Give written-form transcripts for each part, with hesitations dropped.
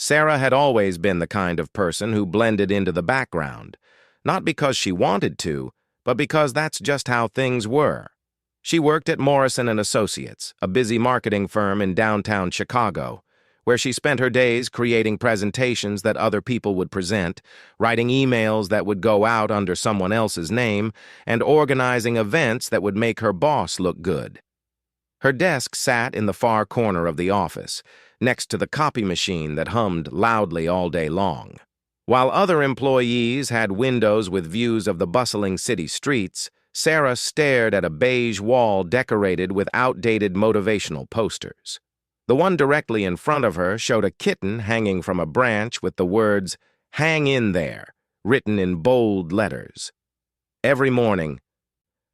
Sarah had always been the kind of person who blended into the background, not because she wanted to, but because that's just how things were. She worked at Morrison & Associates, a busy marketing firm in downtown Chicago, where she spent her days creating presentations that other people would present, writing emails that would go out under someone else's name, and organizing events that would make her boss look good. Her desk sat in the far corner of the office, next to the copy machine that hummed loudly all day long. While other employees had windows with views of the bustling city streets, Sarah stared at a beige wall decorated with outdated motivational posters. The one directly in front of her showed a kitten hanging from a branch with the words, "Hang in there," written in bold letters. Every morning,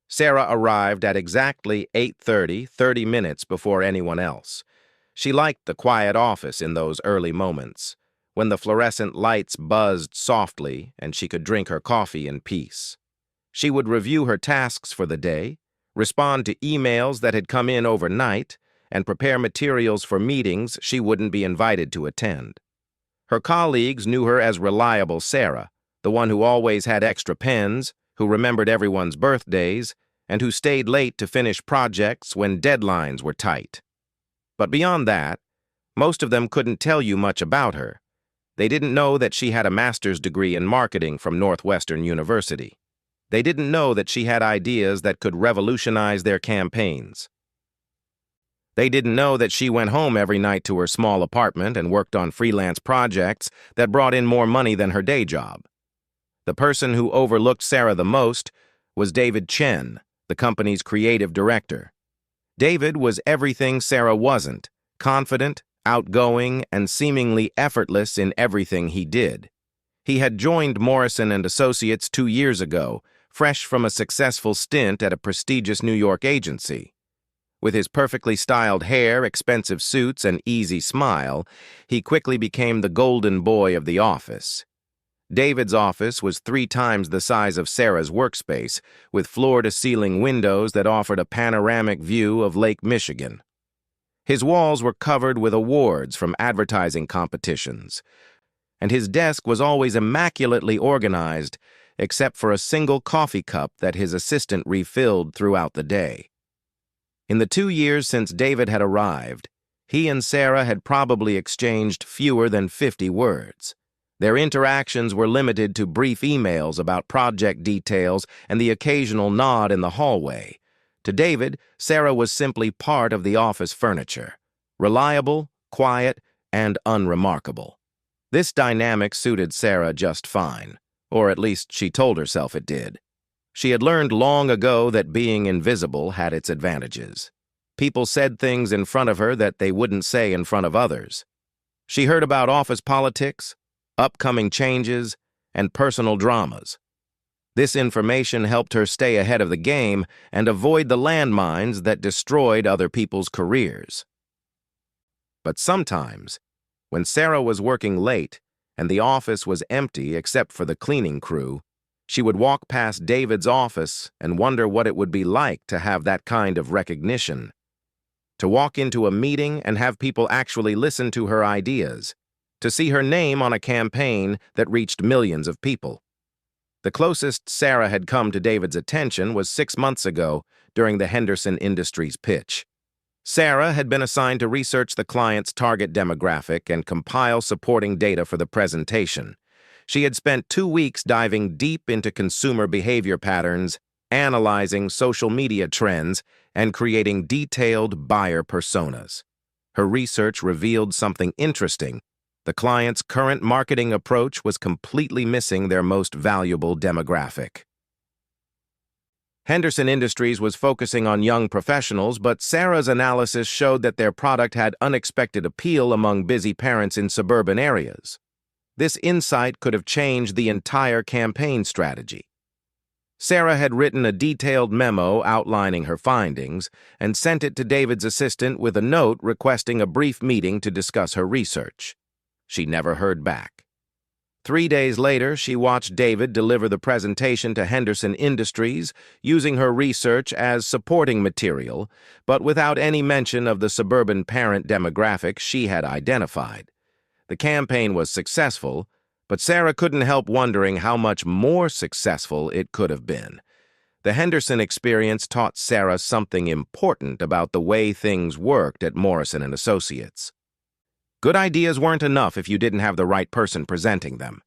Sarah arrived at exactly 8:30, 30 minutes before anyone else. She liked the quiet office in those early moments, when the fluorescent lights buzzed softly and she could drink her coffee in peace. She would review her tasks for the day, respond to emails that had come in overnight, and prepare materials for meetings she wouldn't be invited to attend. Her colleagues knew her as Reliable Sarah, the one who always had extra pens, who remembered everyone's birthdays, and who stayed late to finish projects when deadlines were tight. But beyond that, most of them couldn't tell you much about her. They didn't know that she had a master's degree in marketing from Northwestern University. They didn't know that she had ideas that could revolutionize their campaigns. They didn't know that she went home every night to her small apartment and worked on freelance projects that brought in more money than her day job. The person who overlooked Sarah the most was David Chen, the company's creative director. David was everything Sarah wasn't: confident, outgoing, and seemingly effortless in everything he did. He had joined Morrison & Associates 2 years ago, fresh from a successful stint at a prestigious New York agency. With his perfectly styled hair, expensive suits, and easy smile, he quickly became the golden boy of the office. David's office was 3 times the size of Sarah's workspace, with floor-to-ceiling windows that offered a panoramic view of Lake Michigan. His walls were covered with awards from advertising competitions, and his desk was always immaculately organized, except for a single coffee cup that his assistant refilled throughout the day. In the 2 years since David had arrived, he and Sarah had probably exchanged fewer than 50 words. Their interactions were limited to brief emails about project details and the occasional nod in the hallway. To David, Sarah was simply part of the office furniture, reliable, quiet, and unremarkable. This dynamic suited Sarah just fine, or at least she told herself it did. She had learned long ago that being invisible had its advantages. People said things in front of her that they wouldn't say in front of others. She heard about office politics, upcoming changes, and personal dramas. This information helped her stay ahead of the game and avoid the landmines that destroyed other people's careers. But sometimes, when Sarah was working late and the office was empty except for the cleaning crew, she would walk past David's office and wonder what it would be like to have that kind of recognition. To walk into a meeting and have people actually listen to her ideas. To see her name on a campaign that reached millions of people. The closest Sarah had come to David's attention was 6 months ago during the Henderson Industries pitch. Sarah had been assigned to research the client's target demographic and compile supporting data for the presentation. She had spent 2 weeks diving deep into consumer behavior patterns, analyzing social media trends, and creating detailed buyer personas. Her research revealed something interesting. The client's current marketing approach was completely missing their most valuable demographic. Henderson Industries was focusing on young professionals, but Sarah's analysis showed that their product had unexpected appeal among busy parents in suburban areas. This insight could have changed the entire campaign strategy. Sarah had written a detailed memo outlining her findings and sent it to David's assistant with a note requesting a brief meeting to discuss her research. She never heard back. 3 days later, she watched David deliver the presentation to Henderson Industries, using her research as supporting material, but without any mention of the suburban parent demographic she had identified. The campaign was successful, but Sarah couldn't help wondering how much more successful it could have been. The Henderson experience taught Sarah something important about the way things worked at Morrison & Associates. Good ideas weren't enough if you didn't have the right person presenting them.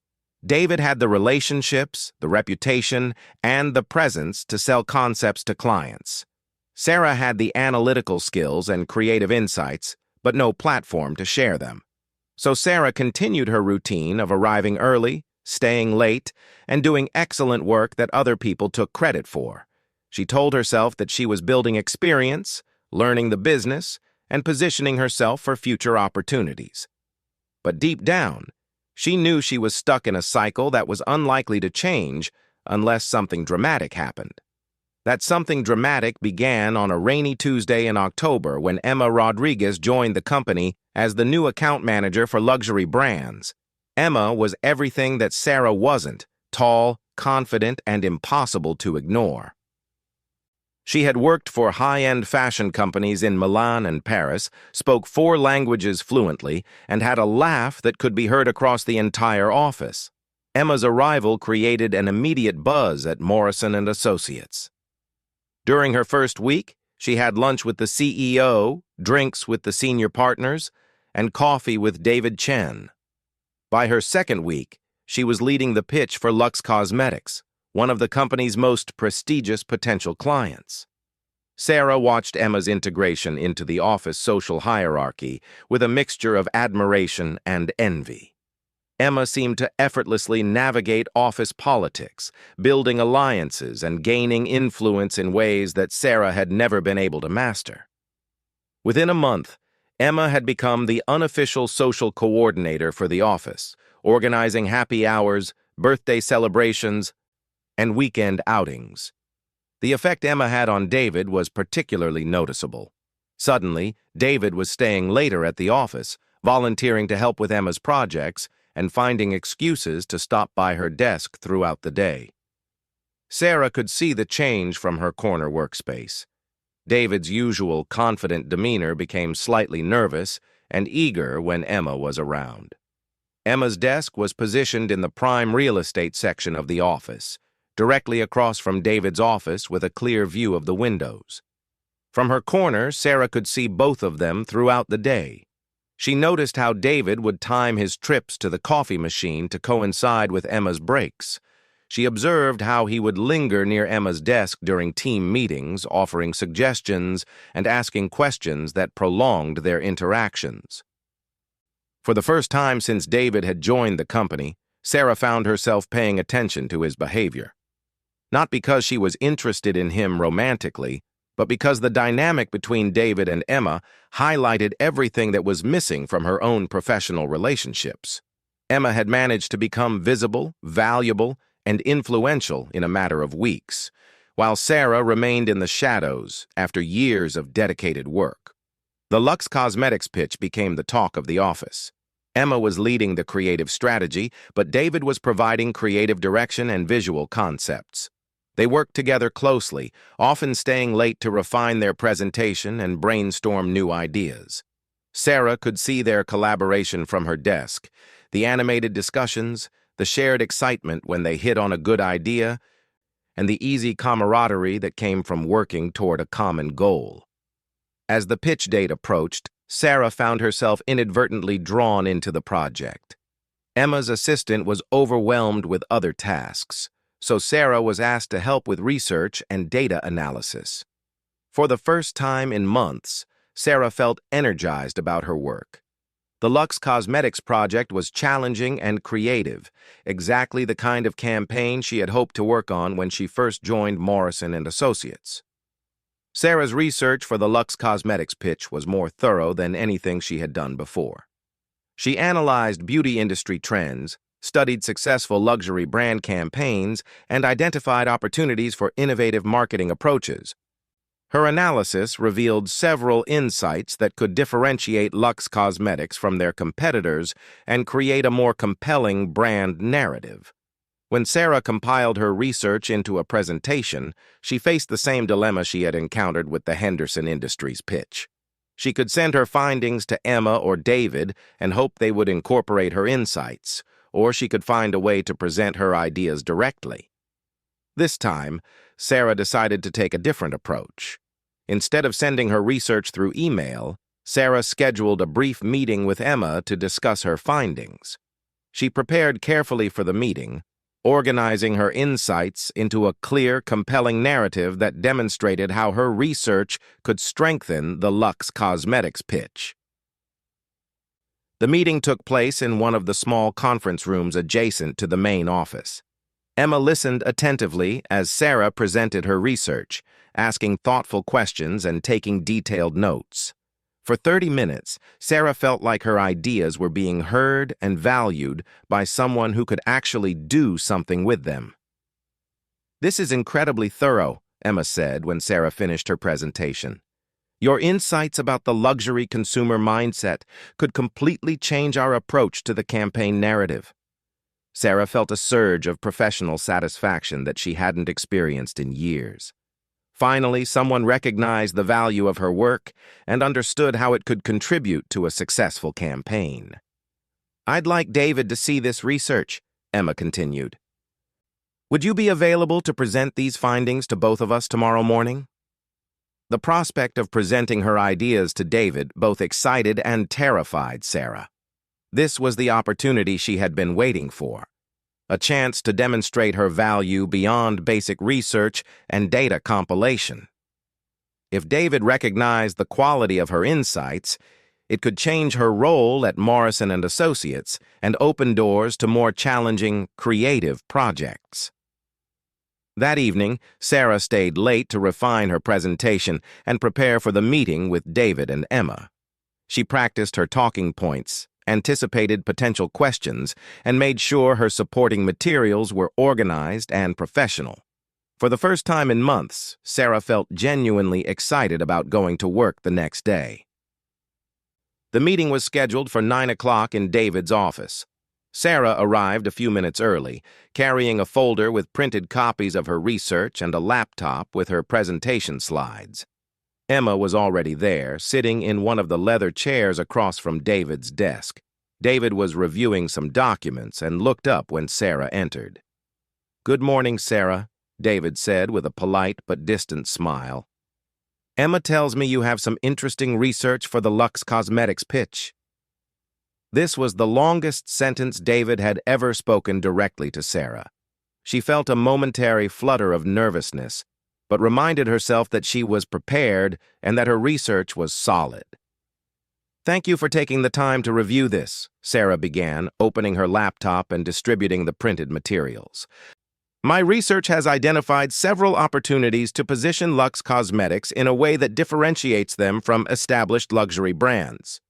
David had the relationships, the reputation, and the presence to sell concepts to clients. Sarah had the analytical skills and creative insights, but no platform to share them. So Sarah continued her routine of arriving early, staying late, and doing excellent work that other people took credit for. She told herself that she was building experience, learning the business, and positioning herself for future opportunities. But deep down, she knew she was stuck in a cycle that was unlikely to change unless something dramatic happened. That something dramatic began on a rainy Tuesday in October when Emma Rodriguez joined the company as the new account manager for luxury brands. Emma was everything that Sarah wasn't: tall, confident, and impossible to ignore. She had worked for high-end fashion companies in Milan and Paris, spoke 4 languages fluently, and had a laugh that could be heard across the entire office. Emma's arrival created an immediate buzz at Morrison & Associates. During her first week, she had lunch with the CEO, drinks with the senior partners, and coffee with David Chen. By her second week, she was leading the pitch for Luxe Cosmetics, one of the company's most prestigious potential clients. Sarah watched Emma's integration into the office social hierarchy with a mixture of admiration and envy. Emma seemed to effortlessly navigate office politics, building alliances and gaining influence in ways that Sarah had never been able to master. Within a month, Emma had become the unofficial social coordinator for the office, organizing happy hours, birthday celebrations, and weekend outings. The effect Emma had on David was particularly noticeable. Suddenly, David was staying later at the office, volunteering to help with Emma's projects, and finding excuses to stop by her desk throughout the day. Sarah could see the change from her corner workspace. David's usual confident demeanor became slightly nervous and eager when Emma was around. Emma's desk was positioned in the prime real estate section of the office, directly across from David's office with a clear view of the windows. From her corner, Sarah could see both of them throughout the day. She noticed how David would time his trips to the coffee machine to coincide with Emma's breaks. She observed how he would linger near Emma's desk during team meetings, offering suggestions and asking questions that prolonged their interactions. For the first time since David had joined the company, Sarah found herself paying attention to his behavior. Not because she was interested in him romantically, but because the dynamic between David and Emma highlighted everything that was missing from her own professional relationships. Emma had managed to become visible, valuable, and influential in a matter of weeks, while Sarah remained in the shadows after years of dedicated work. The Luxe Cosmetics pitch became the talk of the office. Emma was leading the creative strategy, but David was providing creative direction and visual concepts. They worked together closely, often staying late to refine their presentation and brainstorm new ideas. Sarah could see their collaboration from her desk, the animated discussions, the shared excitement when they hit on a good idea, and the easy camaraderie that came from working toward a common goal. As the pitch date approached, Sarah found herself inadvertently drawn into the project. Emma's assistant was overwhelmed with other tasks, so Sarah was asked to help with research and data analysis. For the first time in months, Sarah felt energized about her work. The Luxe Cosmetics project was challenging and creative, exactly the kind of campaign she had hoped to work on when she first joined Morrison & Associates. Sarah's research for the Luxe Cosmetics pitch was more thorough than anything she had done before. She analyzed beauty industry trends, studied successful luxury brand campaigns, and identified opportunities for innovative marketing approaches. Her analysis revealed several insights that could differentiate Luxe Cosmetics from their competitors and create a more compelling brand narrative. When Sarah compiled her research into a presentation, she faced the same dilemma she had encountered with the Henderson Industries pitch. She could send her findings to Emma or David and hope they would incorporate her insights, or she could find a way to present her ideas directly. This time, Sarah decided to take a different approach. Instead of sending her research through email, Sarah scheduled a brief meeting with Emma to discuss her findings. She prepared carefully for the meeting, organizing her insights into a clear, compelling narrative that demonstrated how her research could strengthen the Luxe Cosmetics pitch. The meeting took place in one of the small conference rooms adjacent to the main office. Emma listened attentively as Sarah presented her research, asking thoughtful questions and taking detailed notes. For 30 minutes, Sarah felt like her ideas were being heard and valued by someone who could actually do something with them. "This is incredibly thorough," Emma said when Sarah finished her presentation. "Your insights about the luxury consumer mindset could completely change our approach to the campaign narrative." Sarah felt a surge of professional satisfaction that she hadn't experienced in years. Finally, someone recognized the value of her work and understood how it could contribute to a successful campaign. "I'd like David to see this research," Emma continued. "Would you be available to present these findings to both of us tomorrow morning?" The prospect of presenting her ideas to David both excited and terrified Sarah. This was the opportunity she had been waiting for. A chance to demonstrate her value beyond basic research and data compilation. If David recognized the quality of her insights, it could change her role at Morrison & Associates and open doors to more challenging, creative projects. That evening, Sarah stayed late to refine her presentation and prepare for the meeting with David and Emma. She practiced her talking points, anticipated potential questions, and made sure her supporting materials were organized and professional. For the first time in months, Sarah felt genuinely excited about going to work the next day. The meeting was scheduled for 9 o'clock in David's office. Sarah arrived a few minutes early, carrying a folder with printed copies of her research and a laptop with her presentation slides. Emma was already there, sitting in one of the leather chairs across from David's desk. David was reviewing some documents and looked up when Sarah entered. "Good morning, Sarah," David said with a polite but distant smile. "Emma tells me you have some interesting research for the Luxe Cosmetics pitch." This was the longest sentence David had ever spoken directly to Sarah. She felt a momentary flutter of nervousness, but reminded herself that she was prepared and that her research was solid. "Thank you for taking the time to review this," Sarah began, opening her laptop and distributing the printed materials. "My research has identified several opportunities to position Luxe Cosmetics in a way that differentiates them from established luxury brands."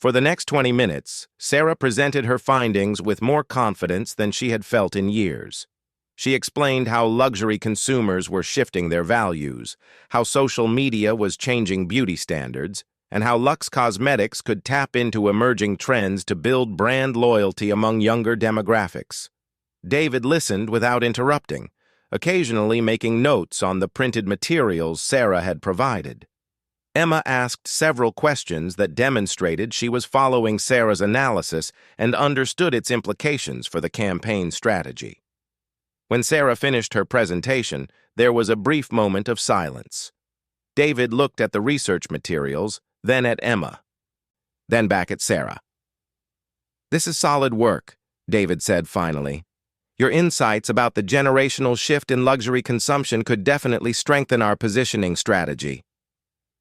For the next 20 minutes, Sarah presented her findings with more confidence than she had felt in years. She explained how luxury consumers were shifting their values, how social media was changing beauty standards, and how Luxe Cosmetics could tap into emerging trends to build brand loyalty among younger demographics. David listened without interrupting, occasionally making notes on the printed materials Sarah had provided. Emma asked several questions that demonstrated she was following Sarah's analysis and understood its implications for the campaign strategy. When Sarah finished her presentation, there was a brief moment of silence. David looked at the research materials, then at Emma, then back at Sarah. "This is solid work," David said finally. "Your insights about the generational shift in luxury consumption could definitely strengthen our positioning strategy."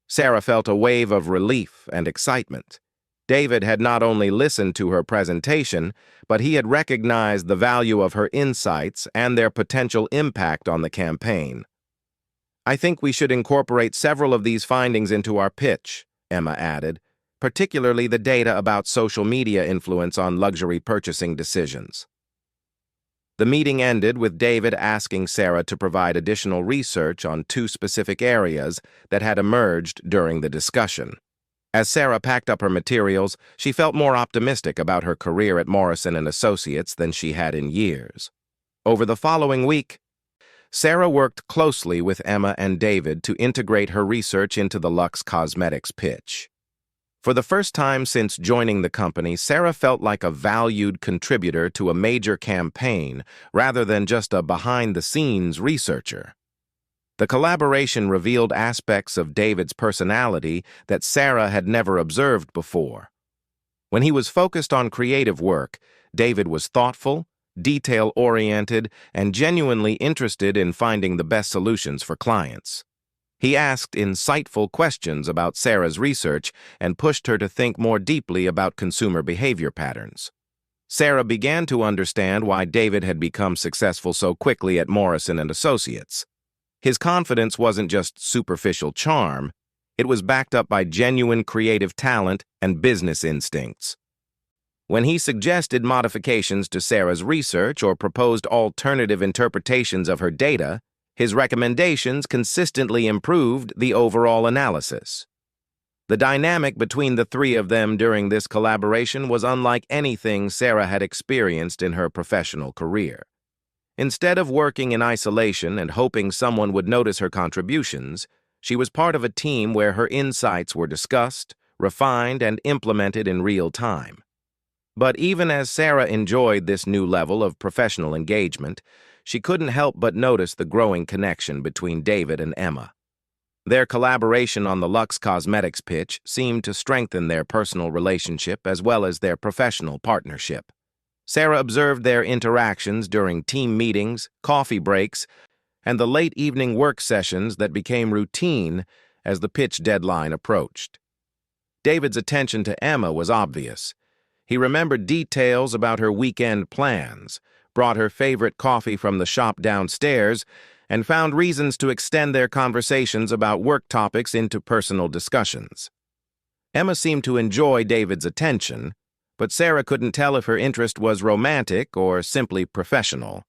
Sarah felt a wave of relief and excitement. David had not only listened to her presentation, but he had recognized the value of her insights and their potential impact on the campaign. "I think we should incorporate several of these findings into our pitch," Emma added, "particularly the data about social media influence on luxury purchasing decisions." The meeting ended with David asking Sarah to provide additional research on 2 specific areas that had emerged during the discussion. As Sarah packed up her materials, she felt more optimistic about her career at Morrison & Associates than she had in years. Over the following week, Sarah worked closely with Emma and David to integrate her research into the Luxe Cosmetics pitch. For the first time since joining the company, Sarah felt like a valued contributor to a major campaign rather than just a behind-the-scenes researcher. The collaboration revealed aspects of David's personality that Sarah had never observed before. When he was focused on creative work, David was thoughtful, detail-oriented, and genuinely interested in finding the best solutions for clients. He asked insightful questions about Sarah's research and pushed her to think more deeply about consumer behavior patterns. Sarah began to understand why David had become successful so quickly at Morrison & Associates. His confidence wasn't just superficial charm, it was backed up by genuine creative talent and business instincts. When he suggested modifications to Sarah's research or proposed alternative interpretations of her data, his recommendations consistently improved the overall analysis. The dynamic between the three of them during this collaboration was unlike anything Sarah had experienced in her professional career. Instead of working in isolation and hoping someone would notice her contributions, she was part of a team where her insights were discussed, refined, and implemented in real time. But even as Sarah enjoyed this new level of professional engagement, she couldn't help but notice the growing connection between David and Emma. Their collaboration on the Luxe Cosmetics pitch seemed to strengthen their personal relationship as well as their professional partnership. Sarah observed their interactions during team meetings, coffee breaks, and the late evening work sessions that became routine as the pitch deadline approached. David's attention to Emma was obvious. He remembered details about her weekend plans, brought her favorite coffee from the shop downstairs, and found reasons to extend their conversations about work topics into personal discussions. Emma seemed to enjoy David's attention, but Sarah couldn't tell if her interest was romantic or simply professional.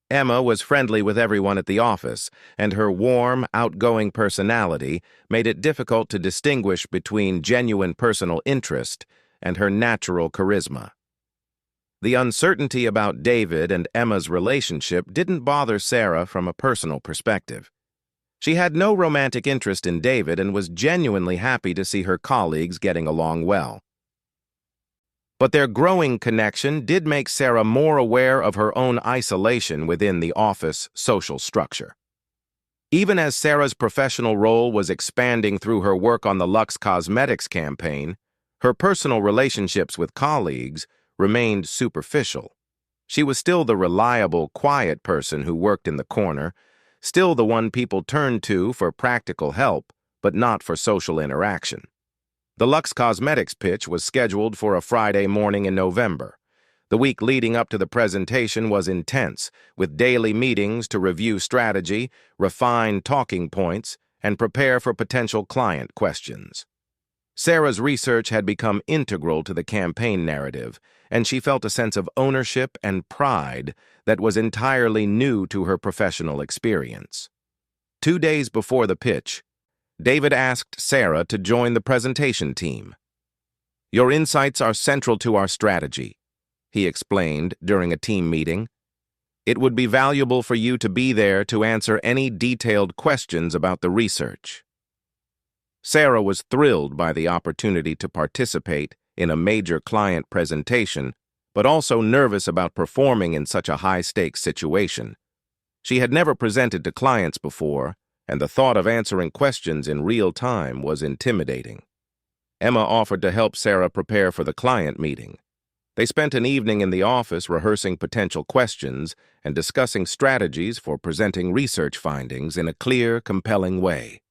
Emma was friendly with everyone at the office, and her warm, outgoing personality made it difficult to distinguish between genuine personal interest and her natural charisma. The uncertainty about David and Emma's relationship didn't bother Sarah from a personal perspective. She had no romantic interest in David and was genuinely happy to see her colleagues getting along well. But their growing connection did make Sarah more aware of her own isolation within the office social structure. Even as Sarah's professional role was expanding through her work on the Luxe Cosmetics campaign, her personal relationships with colleagues remained superficial. She was still the reliable, quiet person who worked in the corner, still the one people turned to for practical help, but not for social interaction. The Luxe Cosmetics pitch was scheduled for a Friday morning in November. The week leading up to the presentation was intense, with daily meetings to review strategy, refine talking points, and prepare for potential client questions. Sarah's research had become integral to the campaign narrative, and she felt a sense of ownership and pride that was entirely new to her professional experience. 2 days before the pitch, David asked Sarah to join the presentation team. "Your insights are central to our strategy," he explained during a team meeting. "It would be valuable for you to be there to answer any detailed questions about the research." Sarah was thrilled by the opportunity to participate in a major client presentation, but also nervous about performing in such a high-stakes situation. She had never presented to clients before, and the thought of answering questions in real time was intimidating. Emma offered to help Sarah prepare for the client meeting. They spent an evening in the office rehearsing potential questions and discussing strategies for presenting research findings in a clear, compelling way.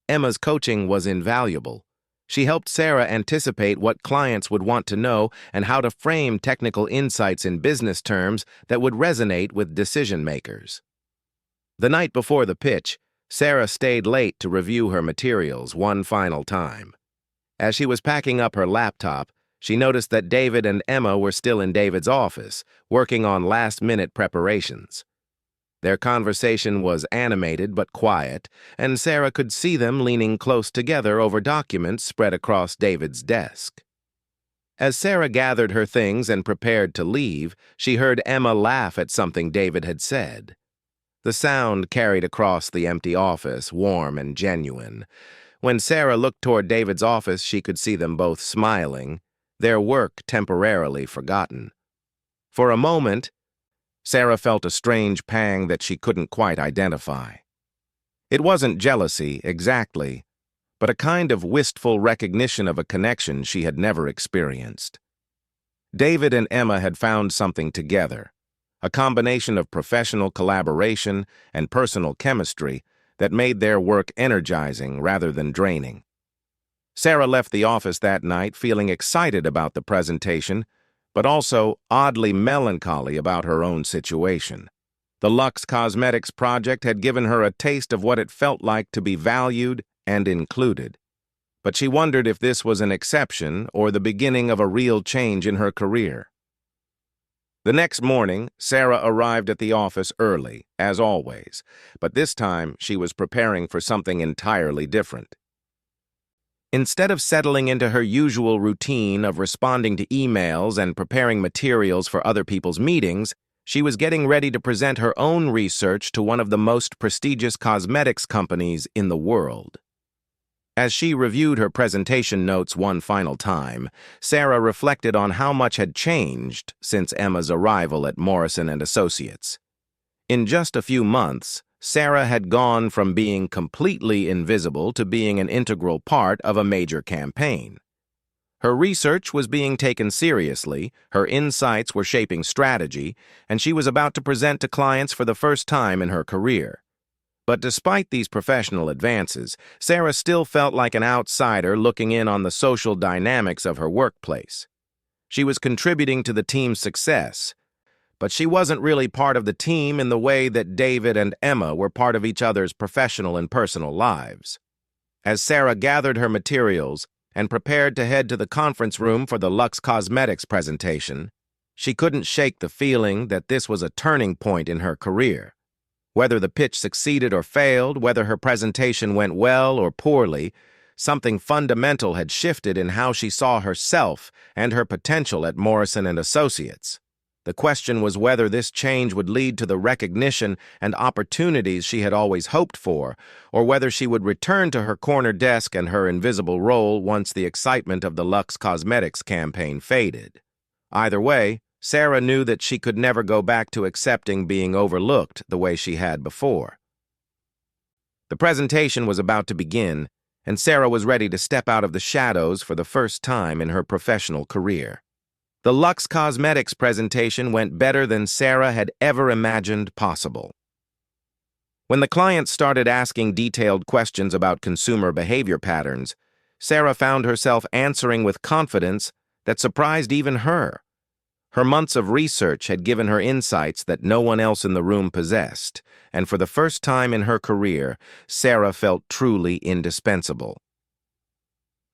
Emma's coaching was invaluable. She helped Sarah anticipate what clients would want to know and how to frame technical insights in business terms that would resonate with decision-makers. The night before the pitch, Sarah stayed late to review her materials one final time. As she was packing up her laptop, she noticed that David and Emma were still in David's office, working on last-minute preparations. Their conversation was animated but quiet, and Sarah could see them leaning close together over documents spread across David's desk. As Sarah gathered her things and prepared to leave, she heard Emma laugh at something David had said. The sound carried across the empty office, warm and genuine. When Sarah looked toward David's office, she could see them both smiling, their work temporarily forgotten. For a moment, Sarah felt a strange pang that she couldn't quite identify. It wasn't jealousy, exactly, but a kind of wistful recognition of a connection she had never experienced. David and Emma had found something together, a combination of professional collaboration and personal chemistry that made their work energizing rather than draining. Sarah left the office that night feeling excited about the presentation, but also oddly melancholy about her own situation. The Luxe Cosmetics project had given her a taste of what it felt like to be valued and included. But she wondered if this was an exception or the beginning of a real change in her career. The next morning, Sarah arrived at the office early, as always, but this time she was preparing for something entirely different. Instead of settling into her usual routine of responding to emails and preparing materials for other people's meetings, she was getting ready to present her own research to one of the most prestigious cosmetics companies in the world. As she reviewed her presentation notes one final time, Sarah reflected on how much had changed since Emma's arrival at Morrison & Associates. In just a few months, Sarah had gone from being completely invisible to being an integral part of a major campaign. Her research was being taken seriously, her insights were shaping strategy, and she was about to present to clients for the first time in her career. But despite these professional advances, Sarah still felt like an outsider looking in on the social dynamics of her workplace. She was contributing to the team's success, but she wasn't really part of the team in the way that David and Emma were part of each other's professional and personal lives. As Sarah gathered her materials and prepared to head to the conference room for the Luxe Cosmetics presentation, she couldn't shake the feeling that this was a turning point in her career. Whether the pitch succeeded or failed, whether her presentation went well or poorly, something fundamental had shifted in how she saw herself and her potential at Morrison & Associates. The question was whether this change would lead to the recognition and opportunities she had always hoped for, or whether she would return to her corner desk and her invisible role once the excitement of the Luxe Cosmetics campaign faded. Either way, Sarah knew that she could never go back to accepting being overlooked the way she had before. The presentation was about to begin, and Sarah was ready to step out of the shadows for the first time in her professional career. The Luxe Cosmetics presentation went better than Sarah had ever imagined possible. When the clients started asking detailed questions about consumer behavior patterns, Sarah found herself answering with confidence that surprised even her. Her months of research had given her insights that no one else in the room possessed, and for the first time in her career, Sarah felt truly indispensable.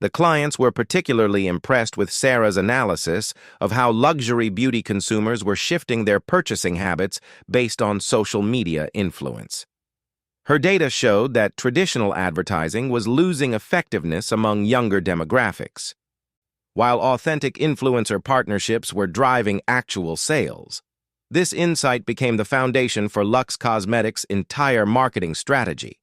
The clients were particularly impressed with Sarah's analysis of how luxury beauty consumers were shifting their purchasing habits based on social media influence. Her data showed that traditional advertising was losing effectiveness among younger demographics, while authentic influencer partnerships were driving actual sales. This insight became the foundation for Luxe Cosmetics' entire marketing strategy.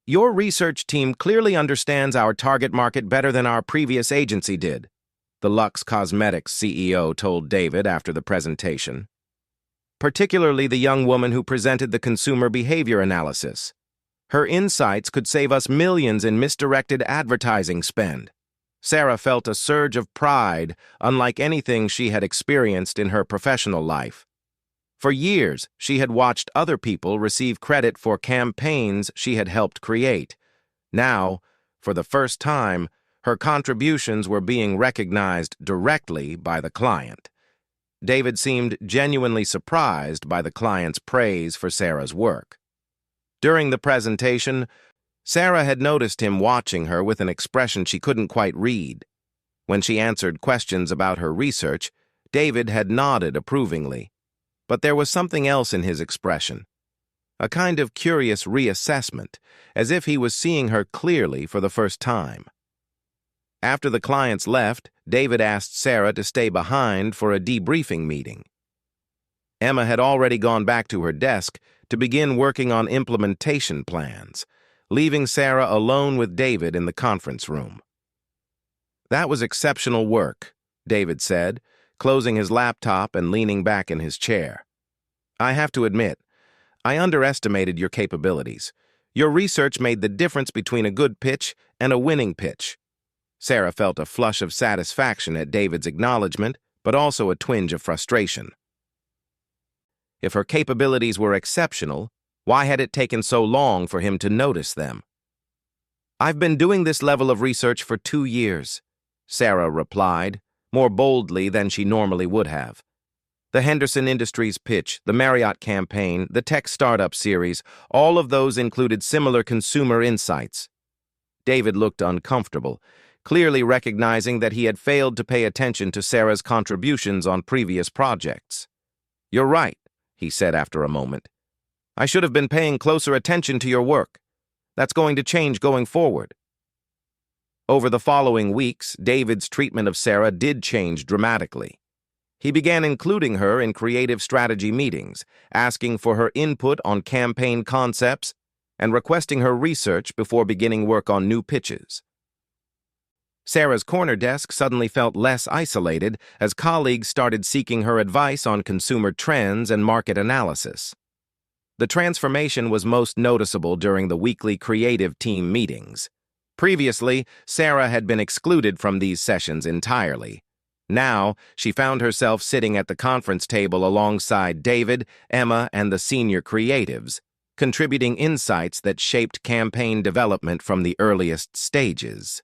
"Your research team clearly understands our target market better than our previous agency did," the Luxe Cosmetics CEO told David after the presentation. "Particularly the young woman who presented the consumer behavior analysis. Her insights could save us millions in misdirected advertising spend." Sarah felt a surge of pride, unlike anything she had experienced in her professional life. For years, she had watched other people receive credit for campaigns she had helped create. Now, for the first time, her contributions were being recognized directly by the client. David seemed genuinely surprised by the client's praise for Sarah's work. During the presentation, Sarah had noticed him watching her with an expression she couldn't quite read. When she answered questions about her research, David had nodded approvingly. But there was something else in his expression, a kind of curious reassessment, as if he was seeing her clearly for the first time. After the clients left, David asked Sarah to stay behind for a debriefing meeting. Emma had already gone back to her desk to begin working on implementation plans, leaving Sarah alone with David in the conference room. "That was exceptional work," David said, closing his laptop and leaning back in his chair. "I have to admit, I underestimated your capabilities. Your research made the difference between a good pitch and a winning pitch." Sarah felt a flush of satisfaction at David's acknowledgement, but also a twinge of frustration. If her capabilities were exceptional, why had it taken so long for him to notice them? "I've been doing this level of research for 2 years," Sarah replied, more boldly than she normally would have. The Henderson Industries pitch, the Marriott campaign, the tech startup series, all of those included similar consumer insights. David looked uncomfortable, clearly recognizing that he had failed to pay attention to Sarah's contributions on previous projects. "You're right," he said after a moment. "I should have been paying closer attention to your work. That's going to change going forward." Over the following weeks, David's treatment of Sarah did change dramatically. He began including her in creative strategy meetings, asking for her input on campaign concepts, and requesting her research before beginning work on new pitches. Sarah's corner desk suddenly felt less isolated as colleagues started seeking her advice on consumer trends and market analysis. The transformation was most noticeable during the weekly creative team meetings. Previously, Sarah had been excluded from these sessions entirely. Now, she found herself sitting at the conference table alongside David, Emma, and the senior creatives, contributing insights that shaped campaign development from the earliest stages.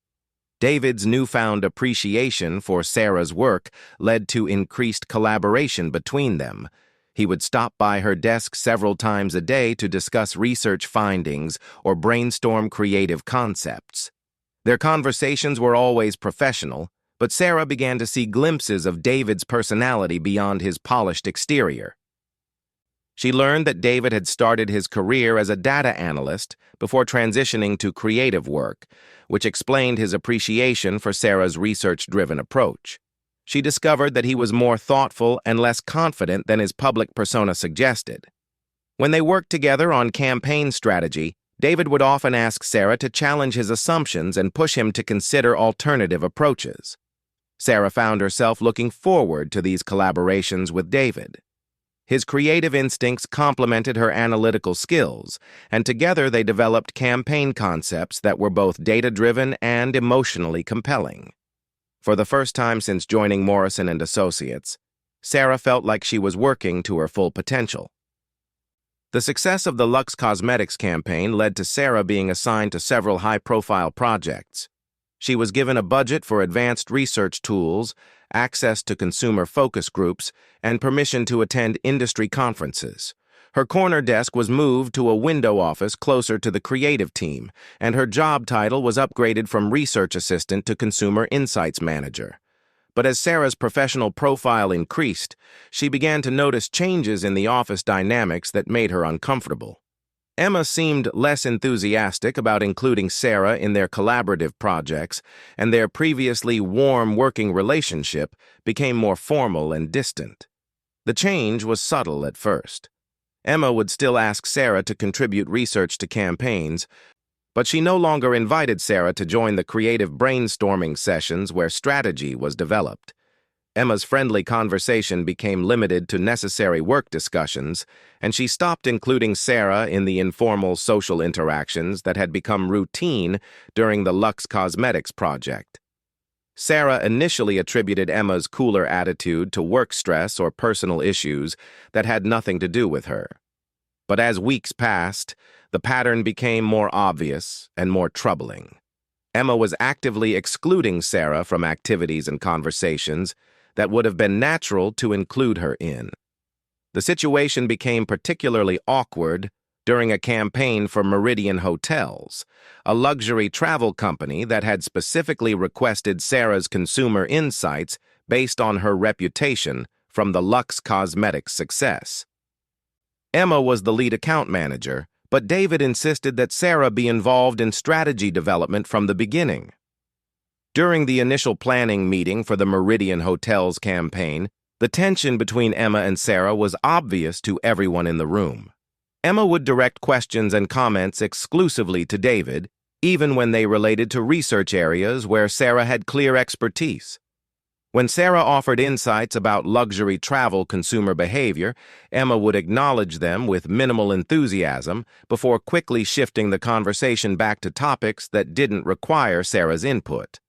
David's newfound appreciation for Sarah's work led to increased collaboration between them. He would stop by her desk several times a day to discuss research findings or brainstorm creative concepts. Their conversations were always professional, but Sarah began to see glimpses of David's personality beyond his polished exterior. She learned that David had started his career as a data analyst before transitioning to creative work, which explained his appreciation for Sarah's research-driven approach. She discovered that he was more thoughtful and less confident than his public persona suggested. When they worked together on campaign strategy, David would often ask Sarah to challenge his assumptions and push him to consider alternative approaches. Sarah found herself looking forward to these collaborations with David. His creative instincts complemented her analytical skills, and together they developed campaign concepts that were both data-driven and emotionally compelling. For the first time since joining Morrison & Associates, Sarah felt like she was working to her full potential. The success of the Luxe Cosmetics campaign led to Sarah being assigned to several high-profile projects. She was given a budget for advanced research tools, access to consumer focus groups, and permission to attend industry conferences. Her corner desk was moved to a window office closer to the creative team, and her job title was upgraded from research assistant to consumer insights manager. But as Sarah's professional profile increased, she began to notice changes in the office dynamics that made her uncomfortable. Emma seemed less enthusiastic about including Sarah in their collaborative projects, and their previously warm working relationship became more formal and distant. The change was subtle at first. Emma would still ask Sarah to contribute research to campaigns, but she no longer invited Sarah to join the creative brainstorming sessions where strategy was developed. Emma's friendly conversation became limited to necessary work discussions, and she stopped including Sarah in the informal social interactions that had become routine during the Luxe Cosmetics project. Sarah initially attributed Emma's cooler attitude to work stress or personal issues that had nothing to do with her. But as weeks passed, the pattern became more obvious and more troubling. Emma was actively excluding Sarah from activities and conversations that would have been natural to include her in. The situation became particularly awkward during a campaign for Meridian Hotels, a luxury travel company that had specifically requested Sarah's consumer insights based on her reputation from the Luxe Cosmetics success. Emma was the lead account manager, but David insisted that Sarah be involved in strategy development from the beginning. During the initial planning meeting for the Meridian Hotels campaign, The tension between Emma and Sarah was obvious to everyone in the room. Emma would direct questions and comments exclusively to David, even when they related to research areas where Sarah had clear expertise. When Sarah offered insights about luxury travel consumer behavior, Emma would acknowledge them with minimal enthusiasm before quickly shifting the conversation back to topics that didn't require Sarah's input.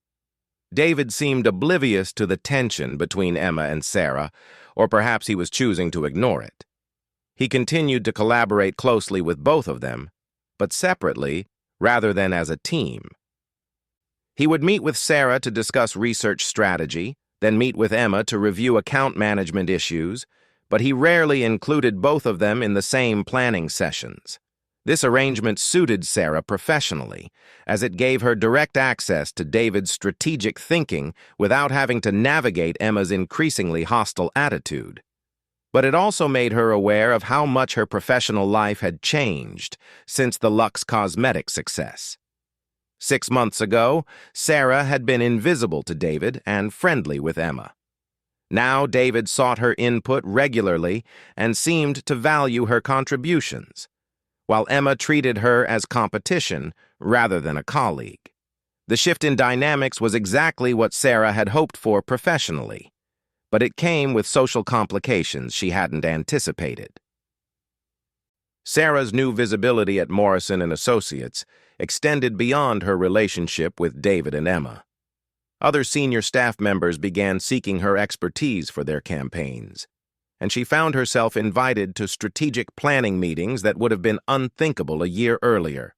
David seemed oblivious to the tension between Emma and Sarah, or perhaps he was choosing to ignore it. He continued to collaborate closely with both of them, but separately rather than as a team. He would meet with Sarah to discuss research strategy, then meet with Emma to review account management issues, but he rarely included both of them in the same planning sessions. This arrangement suited Sarah professionally, as it gave her direct access to David's strategic thinking without having to navigate Emma's increasingly hostile attitude. But it also made her aware of how much her professional life had changed since the Luxe Cosmetics success. 6 months ago, Sarah had been invisible to David and friendly with Emma. Now David sought her input regularly and seemed to value her contributions, while Emma treated her as competition rather than a colleague. The shift in dynamics was exactly what Sarah had hoped for professionally, but it came with social complications she hadn't anticipated. Sarah's new visibility at Morrison & Associates extended beyond her relationship with David and Emma. Other senior staff members began seeking her expertise for their campaigns, and she found herself invited to strategic planning meetings that would have been unthinkable a year earlier.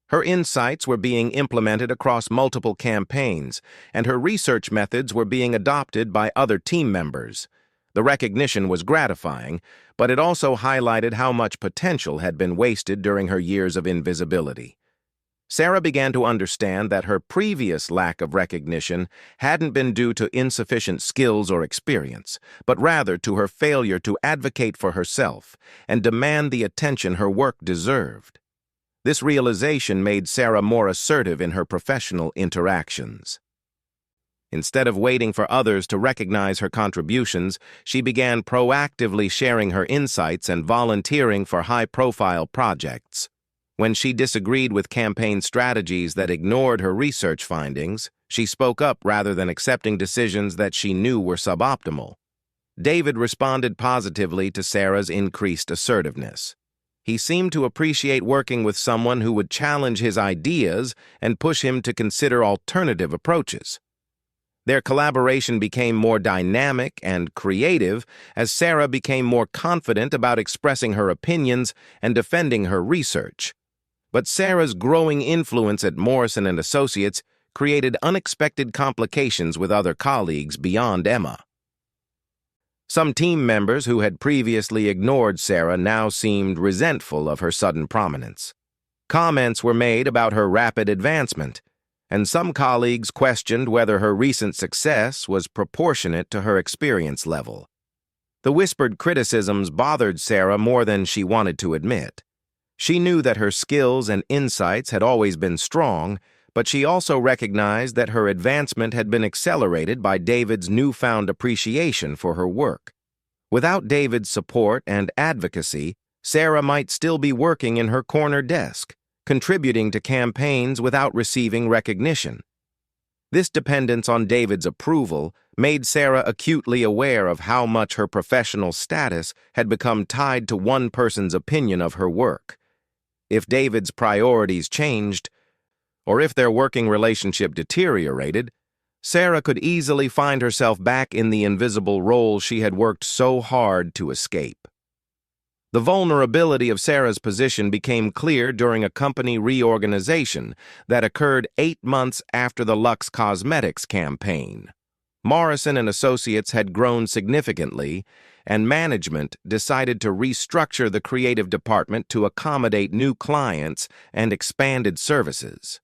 Her insights were being implemented across multiple campaigns, and her research methods were being adopted by other team members. The recognition was gratifying, but it also highlighted how much potential had been wasted during her years of invisibility. Sarah began to understand that her previous lack of recognition hadn't been due to insufficient skills or experience, but rather to her failure to advocate for herself and demand the attention her work deserved. This realization made Sarah more assertive in her professional interactions. Instead of waiting for others to recognize her contributions, she began proactively sharing her insights and volunteering for high-profile projects. When she disagreed with campaign strategies that ignored her research findings, she spoke up rather than accepting decisions that she knew were suboptimal. David responded positively to Sarah's increased assertiveness. He seemed to appreciate working with someone who would challenge his ideas and push him to consider alternative approaches. Their collaboration became more dynamic and creative as Sarah became more confident about expressing her opinions and defending her research. But Sarah's growing influence at Morrison & Associates created unexpected complications with other colleagues beyond Emma. Some team members who had previously ignored Sarah now seemed resentful of her sudden prominence. Comments were made about her rapid advancement, and some colleagues questioned whether her recent success was proportionate to her experience level. The whispered criticisms bothered Sarah more than she wanted to admit. She knew that her skills and insights had always been strong, but she also recognized that her advancement had been accelerated by David's newfound appreciation for her work. Without David's support and advocacy, Sarah might still be working in her corner desk, contributing to campaigns without receiving recognition. This dependence on David's approval made Sarah acutely aware of how much her professional status had become tied to one person's opinion of her work. If David's priorities changed, or if their working relationship deteriorated, Sarah could easily find herself back in the invisible role she had worked so hard to escape. The vulnerability of Sarah's position became clear during a company reorganization that occurred 8 months after the Luxe Cosmetics campaign. Morrison & Associates had grown significantly, and management decided to restructure the creative department to accommodate new clients and expanded services.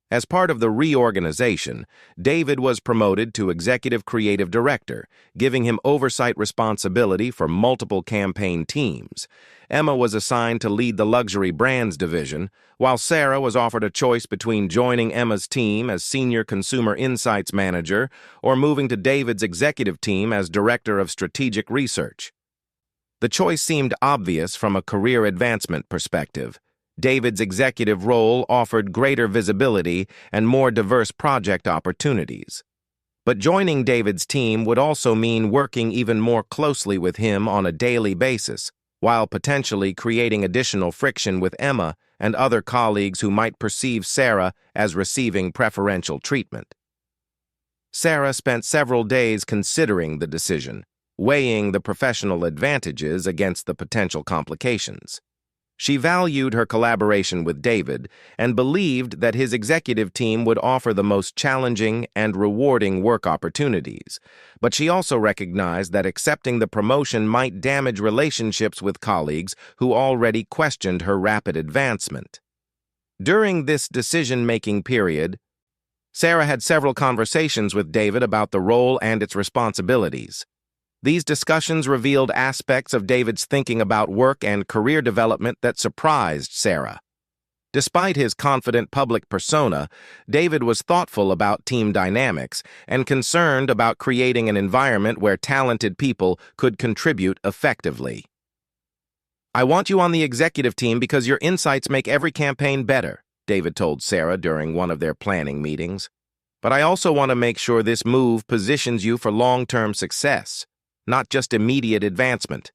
As part of the reorganization, David was promoted to Executive Creative Director, giving him oversight responsibility for multiple campaign teams. Emma was assigned to lead the Luxury Brands division, while Sarah was offered a choice between joining Emma's team as Senior Consumer Insights Manager or moving to David's executive team as Director of Strategic Research. The choice seemed obvious from a career advancement perspective. David's executive role offered greater visibility and more diverse project opportunities. But joining David's team would also mean working even more closely with him on a daily basis, while potentially creating additional friction with Emma and other colleagues who might perceive Sarah as receiving preferential treatment. Sarah spent several days considering the decision, weighing the professional advantages against the potential complications. She valued her collaboration with David and believed that his executive team would offer the most challenging and rewarding work opportunities, but she also recognized that accepting the promotion might damage relationships with colleagues who already questioned her rapid advancement. During this decision-making period, Sarah had several conversations with David about the role and its responsibilities. These discussions revealed aspects of David's thinking about work and career development that surprised Sarah. Despite his confident public persona, David was thoughtful about team dynamics and concerned about creating an environment where talented people could contribute effectively. "I want you on the executive team because your insights make every campaign better," David told Sarah during one of their planning meetings. "But I also want to make sure this move positions you for long-term success, not just immediate advancement."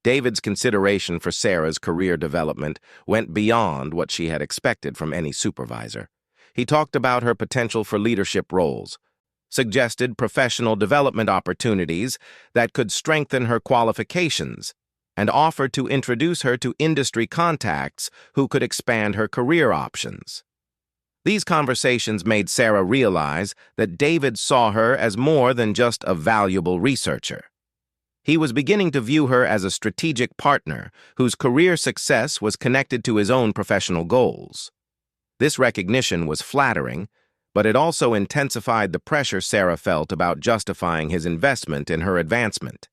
David's consideration for Sarah's career development went beyond what she had expected from any supervisor. He talked about her potential for leadership roles, suggested professional development opportunities that could strengthen her qualifications, and offered to introduce her to industry contacts who could expand her career options. These conversations made Sarah realize that David saw her as more than just a valuable researcher. He was beginning to view her as a strategic partner whose career success was connected to his own professional goals. This recognition was flattering, but it also intensified the pressure Sarah felt about justifying his investment in her advancement.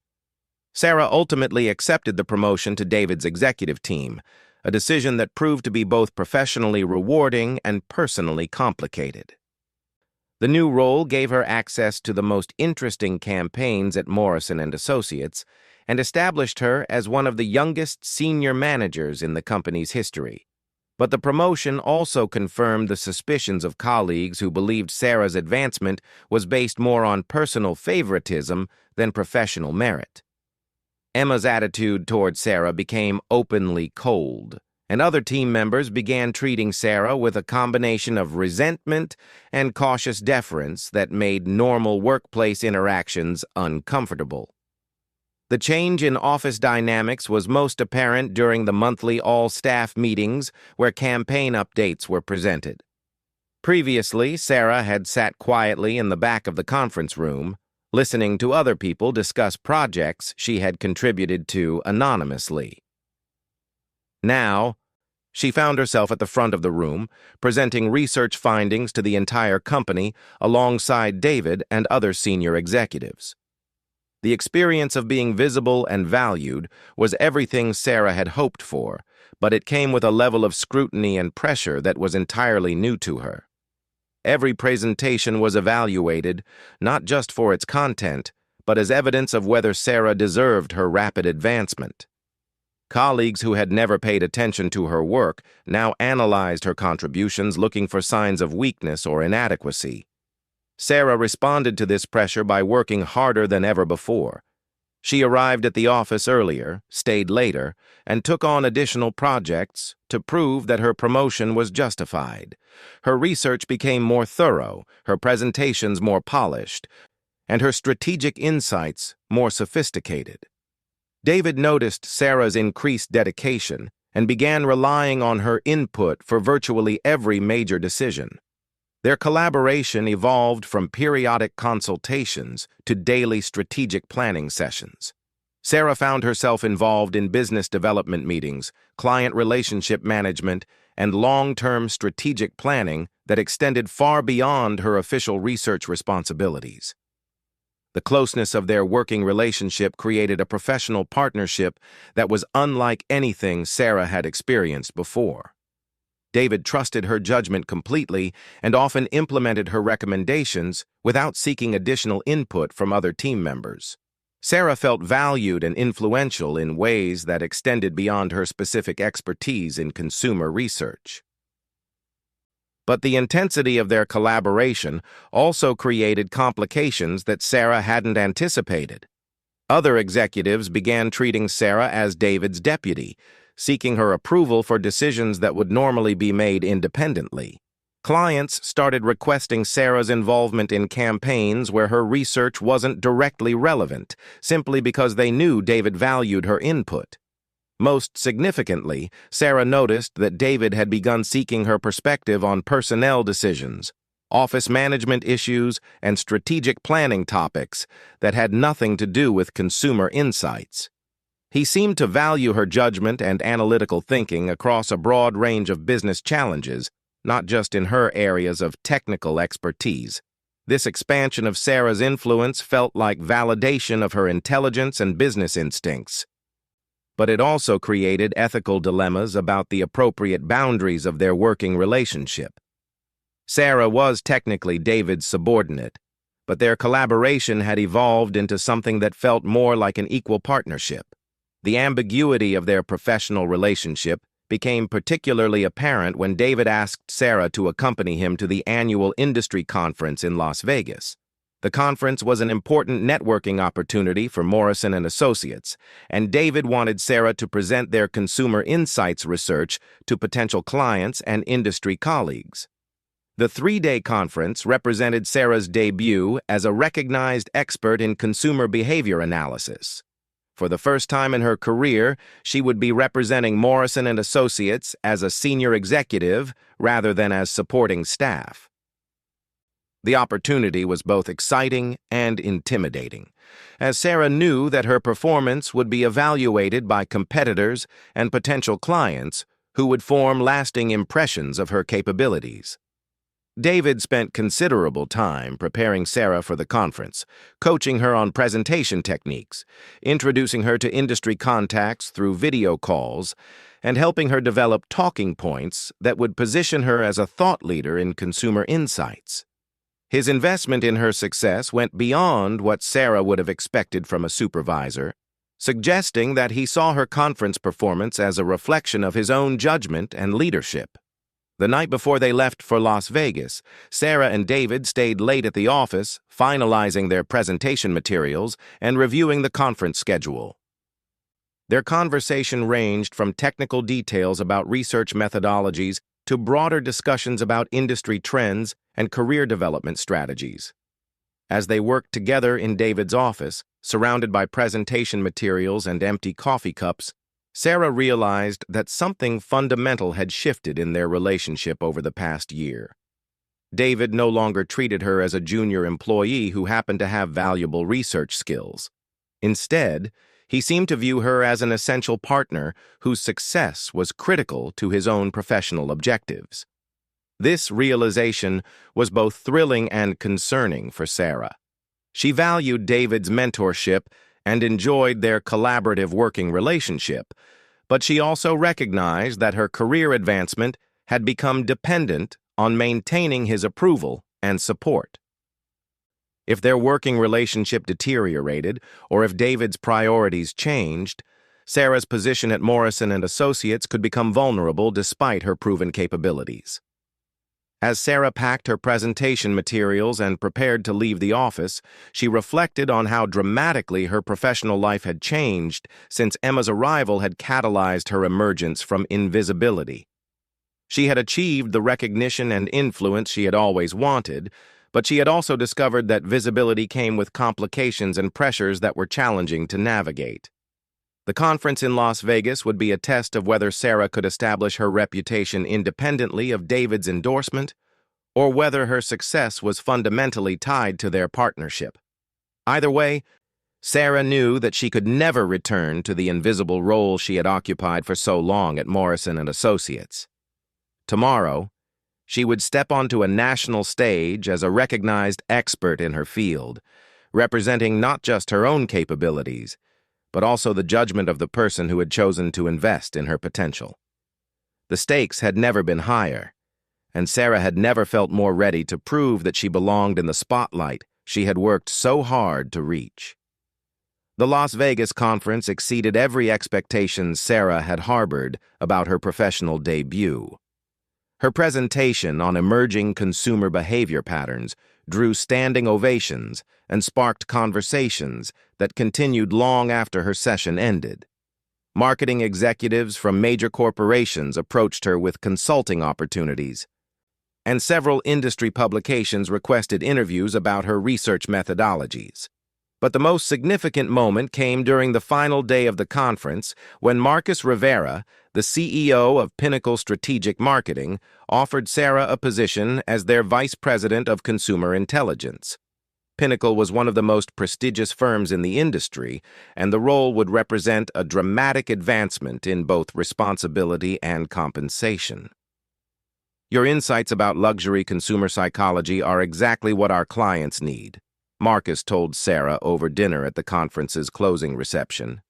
Sarah ultimately accepted the promotion to David's executive team, a decision that proved to be both professionally rewarding and personally complicated. The new role gave her access to the most interesting campaigns at Morrison & Associates and established her as one of the youngest senior managers in the company's history. But the promotion also confirmed the suspicions of colleagues who believed Sarah's advancement was based more on personal favoritism than professional merit. Emma's attitude toward Sarah became openly cold, and other team members began treating Sarah with a combination of resentment and cautious deference that made normal workplace interactions uncomfortable. The change in office dynamics was most apparent during the monthly all-staff meetings where campaign updates were presented. Previously, Sarah had sat quietly in the back of the conference room, listening to other people discuss projects she had contributed to anonymously. Now, she found herself at the front of the room, presenting research findings to the entire company alongside David and other senior executives. The experience of being visible and valued was everything Sarah had hoped for, but it came with a level of scrutiny and pressure that was entirely new to her. Every presentation was evaluated, not just for its content, but as evidence of whether Sarah deserved her rapid advancement. Colleagues who had never paid attention to her work now analyzed her contributions, looking for signs of weakness or inadequacy. Sarah responded to this pressure by working harder than ever before. She arrived at the office earlier, stayed later, and took on additional projects to prove that her promotion was justified. Her research became more thorough, her presentations more polished, and her strategic insights more sophisticated. David noticed Sarah's increased dedication and began relying on her input for virtually every major decision. Their collaboration evolved from periodic consultations to daily strategic planning sessions. Sarah found herself involved in business development meetings, client relationship management, and long-term strategic planning that extended far beyond her official research responsibilities. The closeness of their working relationship created a professional partnership that was unlike anything Sarah had experienced before. David trusted her judgment completely and often implemented her recommendations without seeking additional input from other team members. Sarah felt valued and influential in ways that extended beyond her specific expertise in consumer research. But the intensity of their collaboration also created complications that Sarah hadn't anticipated. Other executives began treating Sarah as David's deputy, seeking her approval for decisions that would normally be made independently. Clients started requesting Sarah's involvement in campaigns where her research wasn't directly relevant, simply because they knew David valued her input. Most significantly, Sarah noticed that David had begun seeking her perspective on personnel decisions, office management issues, and strategic planning topics that had nothing to do with consumer insights. He seemed to value her judgment and analytical thinking across a broad range of business challenges, not just in her areas of technical expertise. This expansion of Sarah's influence felt like validation of her intelligence and business instincts. But it also created ethical dilemmas about the appropriate boundaries of their working relationship. Sarah was technically David's subordinate, but their collaboration had evolved into something that felt more like an equal partnership. The ambiguity of their professional relationship became particularly apparent when David asked Sarah to accompany him to the annual industry conference in Las Vegas. The conference was an important networking opportunity for Morrison & Associates, and David wanted Sarah to present their consumer insights research to potential clients and industry colleagues. The three-day conference represented Sarah's debut as a recognized expert in consumer behavior analysis. For the first time in her career, she would be representing Morrison & Associates as a senior executive rather than as supporting staff. The opportunity was both exciting and intimidating, as Sarah knew that her performance would be evaluated by competitors and potential clients who would form lasting impressions of her capabilities. David spent considerable time preparing Sarah for the conference, coaching her on presentation techniques, introducing her to industry contacts through video calls, and helping her develop talking points that would position her as a thought leader in consumer insights. His investment in her success went beyond what Sarah would have expected from a supervisor, suggesting that he saw her conference performance as a reflection of his own judgment and leadership. The night before they left for Las Vegas, Sarah and David stayed late at the office, finalizing their presentation materials and reviewing the conference schedule. Their conversation ranged from technical details about research methodologies to broader discussions about industry trends and career development strategies. As they worked together in David's office, surrounded by presentation materials and empty coffee cups, Sarah realized that something fundamental had shifted in their relationship over the past year. David no longer treated her as a junior employee who happened to have valuable research skills. Instead, he seemed to view her as an essential partner whose success was critical to his own professional objectives. This realization was both thrilling and concerning for Sarah. She valued David's mentorship and enjoyed their collaborative working relationship, but she also recognized that her career advancement had become dependent on maintaining his approval and support. If their working relationship deteriorated, or if David's priorities changed, Sarah's position at Morrison & Associates could become vulnerable despite her proven capabilities. As Sarah packed her presentation materials and prepared to leave the office, she reflected on how dramatically her professional life had changed since Emma's arrival had catalyzed her emergence from invisibility. She had achieved the recognition and influence she had always wanted, but she had also discovered that visibility came with complications and pressures that were challenging to navigate. The conference in Las Vegas would be a test of whether Sarah could establish her reputation independently of David's endorsement, or whether her success was fundamentally tied to their partnership. Either way, Sarah knew that she could never return to the invisible role she had occupied for so long at Morrison & Associates. Tomorrow, She would step onto a national stage as a recognized expert in her field, representing not just her own capabilities, but also the judgment of the person who had chosen to invest in her potential. The stakes had never been higher, and Sarah had never felt more ready to prove that she belonged in the spotlight she had worked so hard to reach. The Las Vegas conference exceeded every expectation Sarah had harbored about her professional debut. Her presentation on emerging consumer behavior patterns drew standing ovations and sparked conversations that continued long after her session ended. Marketing executives from major corporations approached her with consulting opportunities, and several industry publications requested interviews about her research methodologies. But the most significant moment came during the final day of the conference when Marcus Rivera, the CEO of Pinnacle Strategic Marketing, offered Sarah a position as their Vice President of Consumer Intelligence. Pinnacle was one of the most prestigious firms in the industry, and the role would represent a dramatic advancement in both responsibility and compensation. Your insights about luxury consumer psychology are exactly what our clients need, Marcus told Sarah over dinner at the conference's closing reception.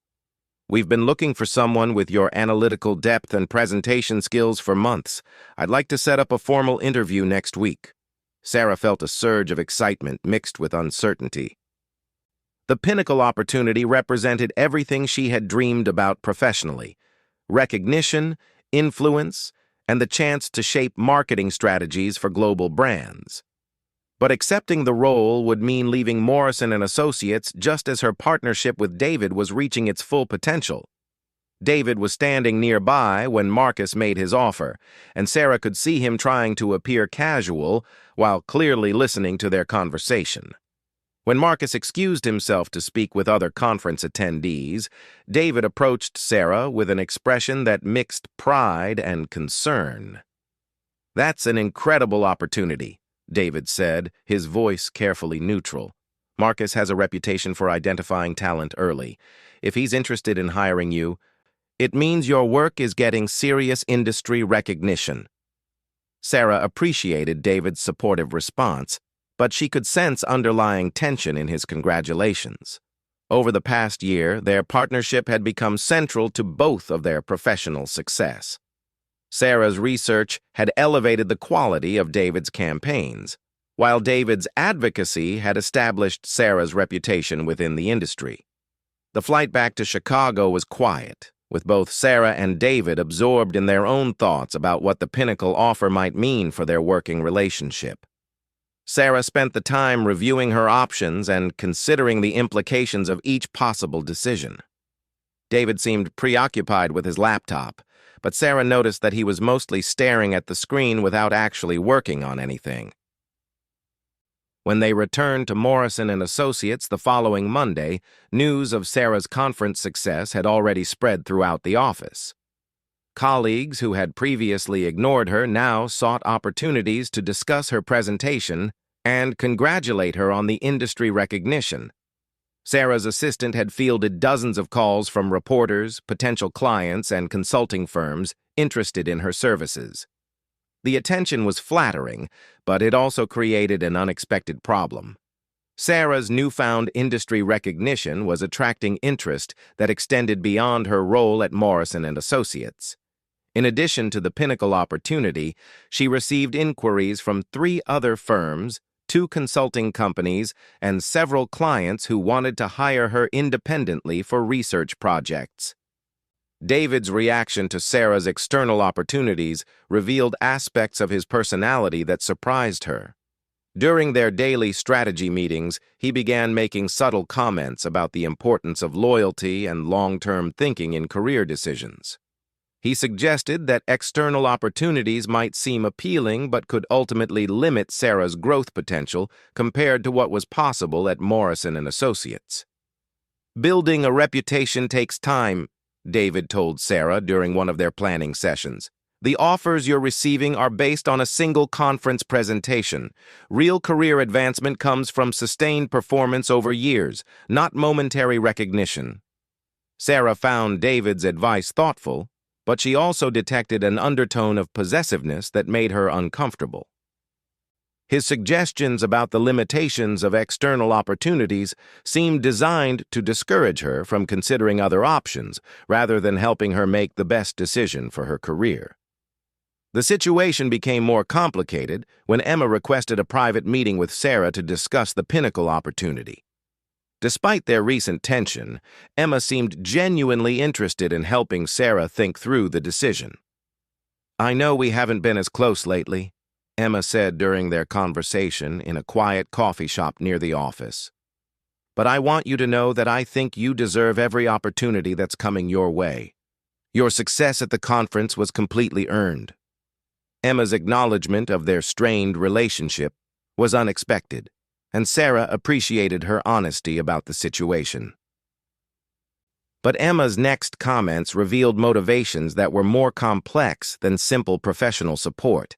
We've been looking for someone with your analytical depth and presentation skills for months. I'd like to set up a formal interview next week. Sarah felt a surge of excitement mixed with uncertainty. The Pinnacle opportunity represented everything she had dreamed about professionally: recognition, influence, and the chance to shape marketing strategies for global brands. But accepting the role would mean leaving Morrison & Associates just as her partnership with David was reaching its full potential. David was standing nearby when Marcus made his offer, and Sarah could see him trying to appear casual while clearly listening to their conversation. When Marcus excused himself to speak with other conference attendees, David approached Sarah with an expression that mixed pride and concern. "That's an incredible opportunity," David said, his voice carefully neutral. "Marcus has a reputation for identifying talent early. If he's interested in hiring you, it means your work is getting serious industry recognition." Sarah appreciated David's supportive response, but she could sense underlying tension in his congratulations. Over the past year, their partnership had become central to both of their professional success. Sarah's research had elevated the quality of David's campaigns, while David's advocacy had established Sarah's reputation within the industry. The flight back to Chicago was quiet, with both Sarah and David absorbed in their own thoughts about what the Pinnacle offer might mean for their working relationship. Sarah spent the time reviewing her options and considering the implications of each possible decision. David seemed preoccupied with his laptop, but Sarah noticed that he was mostly staring at the screen without actually working on anything. When they returned to Morrison & Associates the following Monday, news of Sarah's conference success had already spread throughout the office. Colleagues who had previously ignored her now sought opportunities to discuss her presentation and congratulate her on the industry recognition. Sarah's assistant had fielded dozens of calls from reporters, potential clients, and consulting firms interested in her services. The attention was flattering, but it also created an unexpected problem. Sarah's newfound industry recognition was attracting interest that extended beyond her role at Morrison & Associates. In addition to the Pinnacle opportunity, she received inquiries from 3 other firms, 2 consulting companies, and several clients who wanted to hire her independently for research projects. David's reaction to Sarah's external opportunities revealed aspects of his personality that surprised her. During their daily strategy meetings, he began making subtle comments about the importance of loyalty and long-term thinking in career decisions. He suggested that external opportunities might seem appealing but could ultimately limit Sarah's growth potential compared to what was possible at Morrison & Associates. "Building a reputation takes time," David told Sarah during one of their planning sessions. "The offers you're receiving are based on a single conference presentation. Real career advancement comes from sustained performance over years, not momentary recognition." Sarah found David's advice thoughtful, but she also detected an undertone of possessiveness that made her uncomfortable. His suggestions about the limitations of external opportunities seemed designed to discourage her from considering other options rather than helping her make the best decision for her career. The situation became more complicated when Emma requested a private meeting with Sarah to discuss the Pinnacle opportunity. Despite their recent tension, Emma seemed genuinely interested in helping Sarah think through the decision. "I know we haven't been as close lately," Emma said during their conversation in a quiet coffee shop near the office. "But I want you to know that I think you deserve every opportunity that's coming your way. Your success at the conference was completely earned." Emma's acknowledgement of their strained relationship was unexpected, and Sarah appreciated her honesty about the situation. But Emma's next comments revealed motivations that were more complex than simple professional support.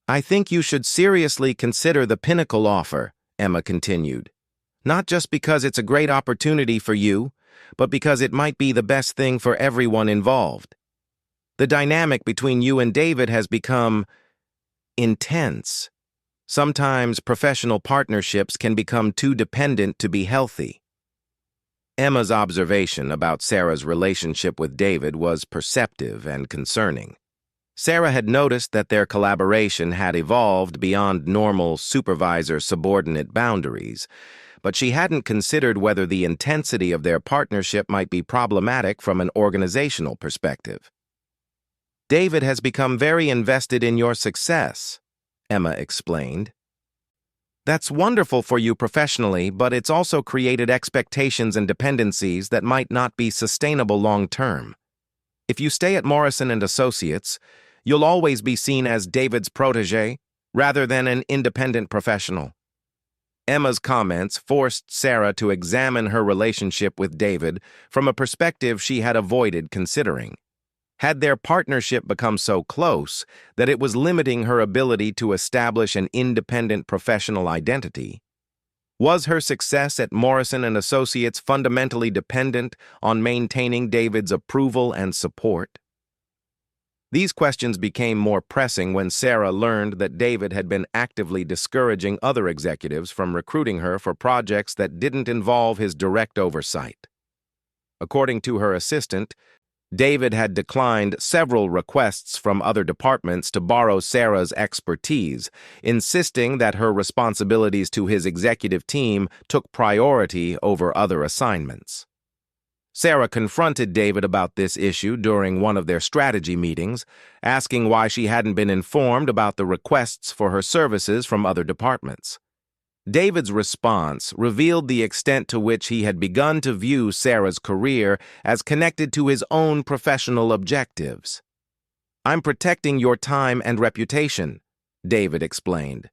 "I think you should seriously consider the Pinnacle offer," Emma continued. "Not just because it's a great opportunity for you, but because it might be the best thing for everyone involved. The dynamic between you and David has become intense. Sometimes professional partnerships can become too dependent to be healthy." Emma's observation about Sarah's relationship with David was perceptive and concerning. Sarah had noticed that their collaboration had evolved beyond normal supervisor-subordinate boundaries, but she hadn't considered whether the intensity of their partnership might be problematic from an organizational perspective. "David has become very invested in your success," Emma explained. "That's wonderful for you professionally, but it's also created expectations and dependencies that might not be sustainable long-term. If you stay at Morrison & Associates, you'll always be seen as David's protégé rather than an independent professional." Emma's comments forced Sarah to examine her relationship with David from a perspective she had avoided considering. Had their partnership become so close that it was limiting her ability to establish an independent professional identity? Was her success at Morrison & Associates fundamentally dependent on maintaining David's approval and support? These questions became more pressing when Sarah learned that David had been actively discouraging other executives from recruiting her for projects that didn't involve his direct oversight. According to her assistant, David had declined several requests from other departments to borrow Sarah's expertise, insisting that her responsibilities to his executive team took priority over other assignments. Sarah confronted David about this issue during one of their strategy meetings, asking why she hadn't been informed about the requests for her services from other departments. David's response revealed the extent to which he had begun to view Sarah's career as connected to his own professional objectives. "I'm protecting your time and reputation," David explained.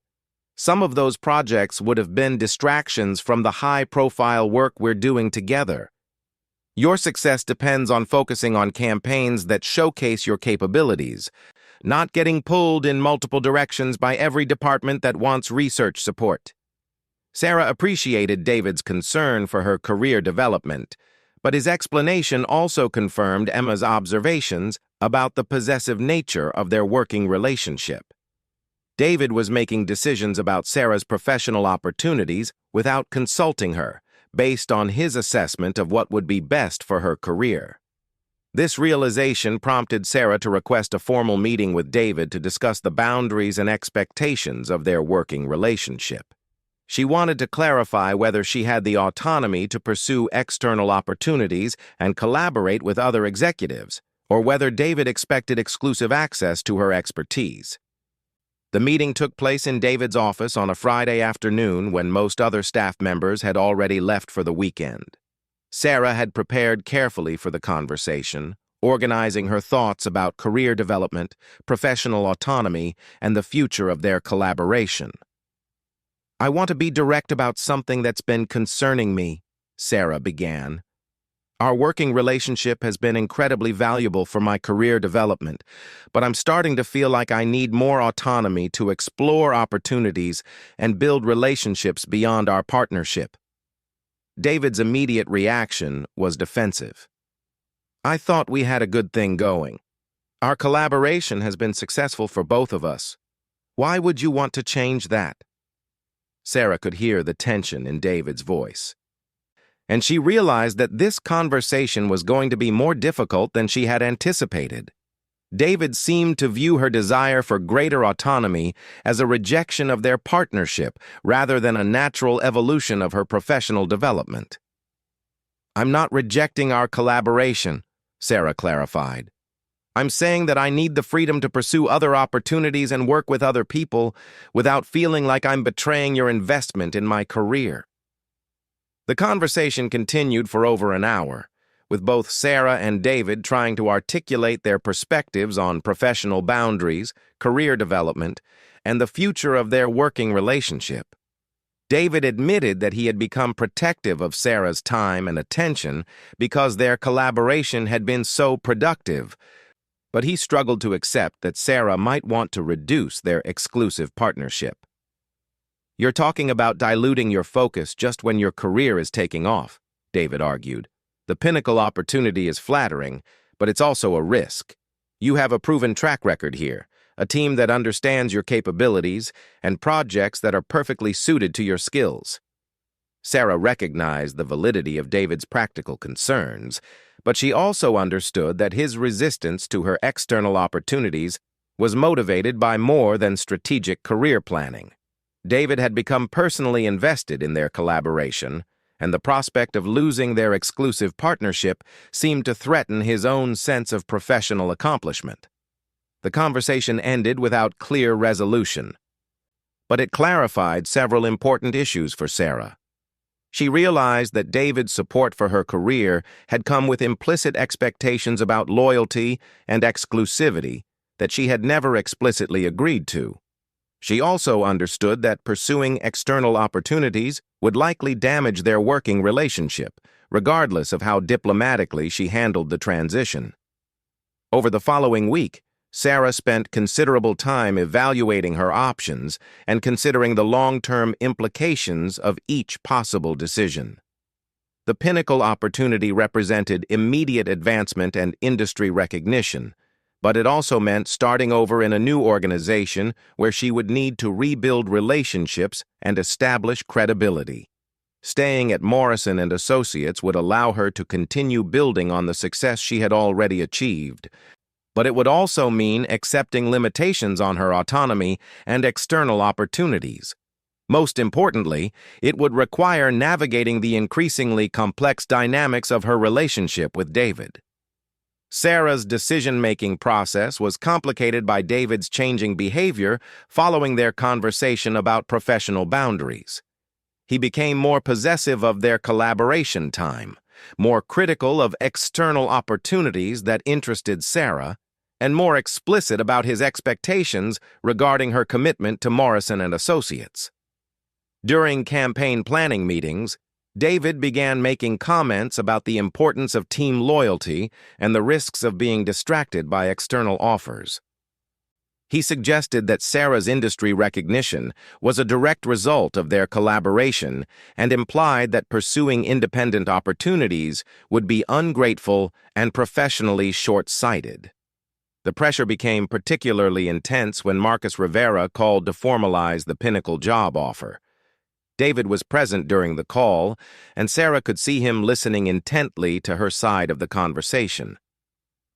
"Some of those projects would have been distractions from the high-profile work we're doing together. Your success depends on focusing on campaigns that showcase your capabilities, not getting pulled in multiple directions by every department that wants research support." Sarah appreciated David's concern for her career development, but his explanation also confirmed Emma's observations about the possessive nature of their working relationship. David was making decisions about Sarah's professional opportunities without consulting her, based on his assessment of what would be best for her career. This realization prompted Sarah to request a formal meeting with David to discuss the boundaries and expectations of their working relationship. She wanted to clarify whether she had the autonomy to pursue external opportunities and collaborate with other executives, or whether David expected exclusive access to her expertise. The meeting took place in David's office on a Friday afternoon when most other staff members had already left for the weekend. Sarah had prepared carefully for the conversation, organizing her thoughts about career development, professional autonomy, and the future of their collaboration. "I want to be direct about something that's been concerning me," Sarah began. "Our working relationship has been incredibly valuable for my career development, but I'm starting to feel like I need more autonomy to explore opportunities and build relationships beyond our partnership." David's immediate reaction was defensive. I thought we had a good thing going. Our collaboration has been successful for both of us. Why would you want to change that?" Sarah could hear the tension in David's voice. And she realized that this conversation was going to be more difficult than she had anticipated. David seemed to view her desire for greater autonomy as a rejection of their partnership rather than a natural evolution of her professional development. "I'm not rejecting our collaboration," Sarah clarified. "I'm saying that I need the freedom to pursue other opportunities and work with other people without feeling like I'm betraying your investment in my career." The conversation continued for over an hour, with both Sarah and David trying to articulate their perspectives on professional boundaries, career development, and the future of their working relationship. David admitted that he had become protective of Sarah's time and attention because their collaboration had been so productive, but he struggled to accept that Sarah might want to reduce their exclusive partnership. "You're talking about diluting your focus just when your career is taking off," David argued. "The pinnacle opportunity is flattering, but it's also a risk. You have a proven track record here, a team that understands your capabilities, and projects that are perfectly suited to your skills." Sarah recognized the validity of David's practical concerns, but she also understood that his resistance to her external opportunities was motivated by more than strategic career planning. David had become personally invested in their collaboration, and the prospect of losing their exclusive partnership seemed to threaten his own sense of professional accomplishment. The conversation ended without clear resolution, but it clarified several important issues for Sarah. She realized that David's support for her career had come with implicit expectations about loyalty and exclusivity that she had never explicitly agreed to. She also understood that pursuing external opportunities would likely damage their working relationship, regardless of how diplomatically she handled the transition. Over the following week, Sarah spent considerable time evaluating her options and considering the long-term implications of each possible decision. The pinnacle opportunity represented immediate advancement and industry recognition, but it also meant starting over in a new organization where she would need to rebuild relationships and establish credibility. Staying at Morrison & Associates would allow her to continue building on the success she had already achieved, but it would also mean accepting limitations on her autonomy and external opportunities. Most importantly, it would require navigating the increasingly complex dynamics of her relationship with David. Sarah's decision-making process was complicated by David's changing behavior following their conversation about professional boundaries. He became more possessive of their collaboration time, more critical of external opportunities that interested Sarah, and more explicit about his expectations regarding her commitment to Morrison & Associates. During campaign planning meetings, David began making comments about the importance of team loyalty and the risks of being distracted by external offers. He suggested that Sarah's industry recognition was a direct result of their collaboration and implied that pursuing independent opportunities would be ungrateful and professionally short-sighted. The pressure became particularly intense when Marcus Rivera called to formalize the pinnacle job offer. David was present during the call, and Sarah could see him listening intently to her side of the conversation.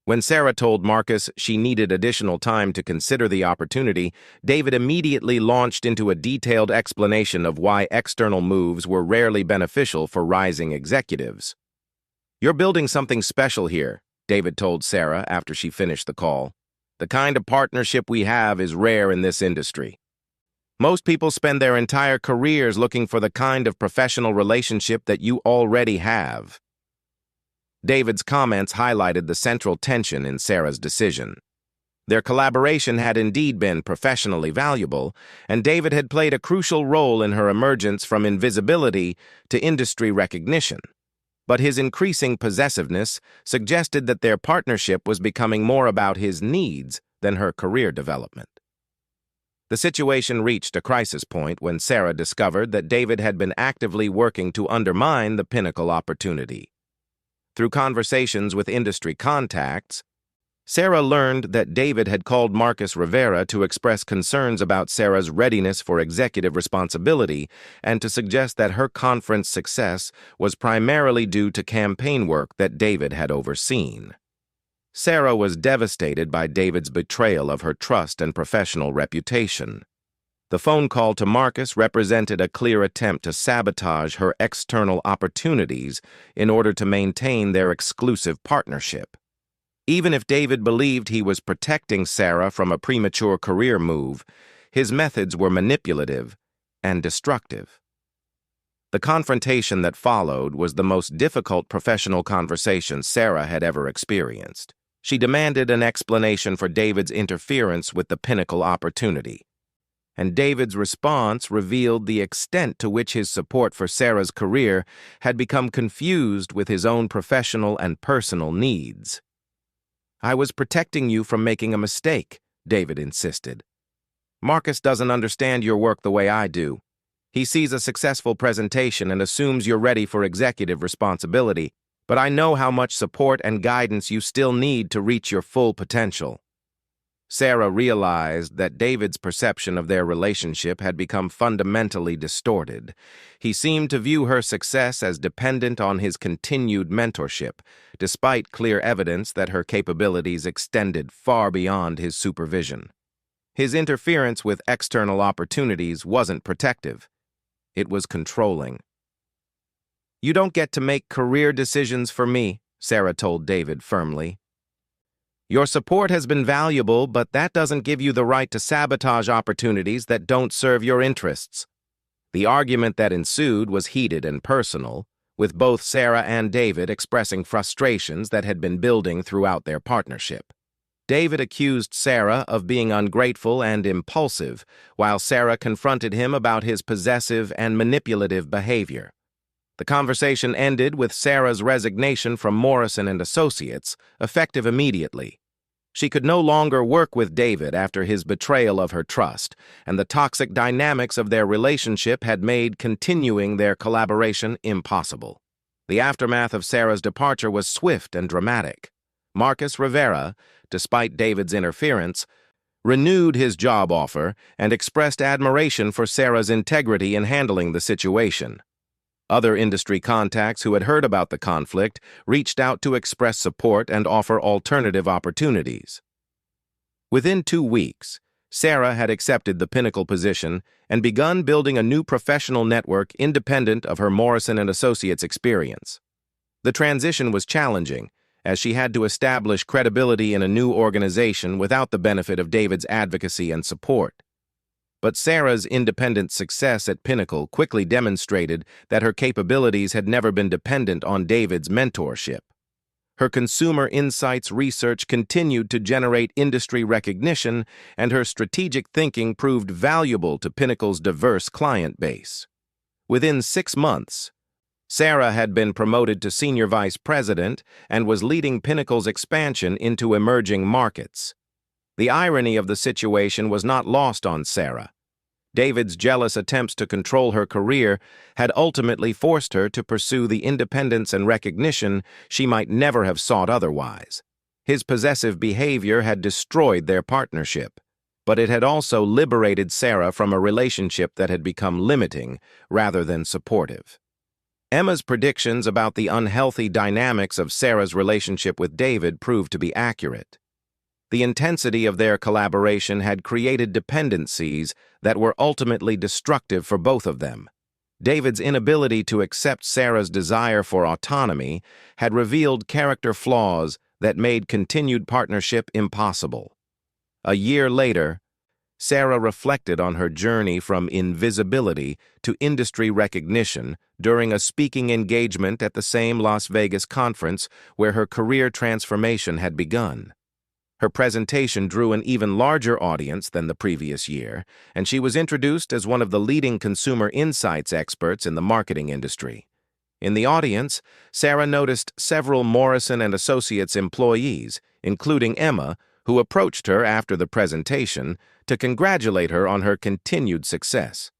When Sarah told Marcus she needed additional time to consider the opportunity, David immediately launched into a detailed explanation of why external moves were rarely beneficial for rising executives. "You're building something special here," David told Sarah after she finished the call. "The kind of partnership we have is rare in this industry. Most people spend their entire careers looking for the kind of professional relationship that you already have." David's comments highlighted the central tension in Sarah's decision. Their collaboration had indeed been professionally valuable, and David had played a crucial role in her emergence from invisibility to industry recognition. But his increasing possessiveness suggested that their partnership was becoming more about his needs than her career development. The situation reached a crisis point when Sarah discovered that David had been actively working to undermine the pinnacle opportunity. Through conversations with industry contacts, Sarah learned that David had called Marcus Rivera to express concerns about Sarah's readiness for executive responsibility and to suggest that her conference success was primarily due to campaign work that David had overseen. Sarah was devastated by David's betrayal of her trust and professional reputation. The phone call to Marcus represented a clear attempt to sabotage her external opportunities in order to maintain their exclusive partnership. Even if David believed he was protecting Sarah from a premature career move, his methods were manipulative and destructive. The confrontation that followed was the most difficult professional conversation Sarah had ever experienced. She demanded an explanation for David's interference with the Pinnacle opportunity, and David's response revealed the extent to which his support for Sarah's career had become confused with his own professional and personal needs. "I was protecting you from making a mistake," David insisted. "Marcus doesn't understand your work the way I do. He sees a successful presentation and assumes you're ready for executive responsibility, but I know how much support and guidance you still need to reach your full potential." Sarah realized that David's perception of their relationship had become fundamentally distorted. He seemed to view her success as dependent on his continued mentorship, despite clear evidence that her capabilities extended far beyond his supervision. His interference with external opportunities wasn't protective. It was controlling. "You don't get to make career decisions for me," Sarah told David firmly. "Your support has been valuable, but that doesn't give you the right to sabotage opportunities that don't serve your interests." The argument that ensued was heated and personal, with both Sarah and David expressing frustrations that had been building throughout their partnership. David accused Sarah of being ungrateful and impulsive, while Sarah confronted him about his possessive and manipulative behavior. The conversation ended with Sarah's resignation from Morrison and Associates, effective immediately. She could no longer work with David after his betrayal of her trust, and the toxic dynamics of their relationship had made continuing their collaboration impossible. The aftermath of Sarah's departure was swift and dramatic. Marcus Rivera, despite David's interference, renewed his job offer and expressed admiration for Sarah's integrity in handling the situation. Other industry contacts who had heard about the conflict reached out to express support and offer alternative opportunities. Within 2 weeks, Sarah had accepted the Pinnacle position and begun building a new professional network independent of her Morrison and Associates experience. The transition was challenging, as she had to establish credibility in a new organization without the benefit of David's advocacy and support. But Sarah's independent success at Pinnacle quickly demonstrated that her capabilities had never been dependent on David's mentorship. Her consumer insights research continued to generate industry recognition, and her strategic thinking proved valuable to Pinnacle's diverse client base. Within 6 months, Sarah had been promoted to Senior Vice President and was leading Pinnacle's expansion into emerging markets. The irony of the situation was not lost on Sarah. David's jealous attempts to control her career had ultimately forced her to pursue the independence and recognition she might never have sought otherwise. His possessive behavior had destroyed their partnership, but it had also liberated Sarah from a relationship that had become limiting rather than supportive. Emma's predictions about the unhealthy dynamics of Sarah's relationship with David proved to be accurate. The intensity of their collaboration had created dependencies that were ultimately destructive for both of them. David's inability to accept Sarah's desire for autonomy had revealed character flaws that made continued partnership impossible. A year later, Sarah reflected on her journey from invisibility to industry recognition during a speaking engagement at the same Las Vegas conference where her career transformation had begun. Her presentation drew an even larger audience than the previous year, and she was introduced as one of the leading consumer insights experts in the marketing industry. In the audience, Sarah noticed several Morrison and Associates employees, including Emma, who approached her after the presentation to congratulate her on her continued success.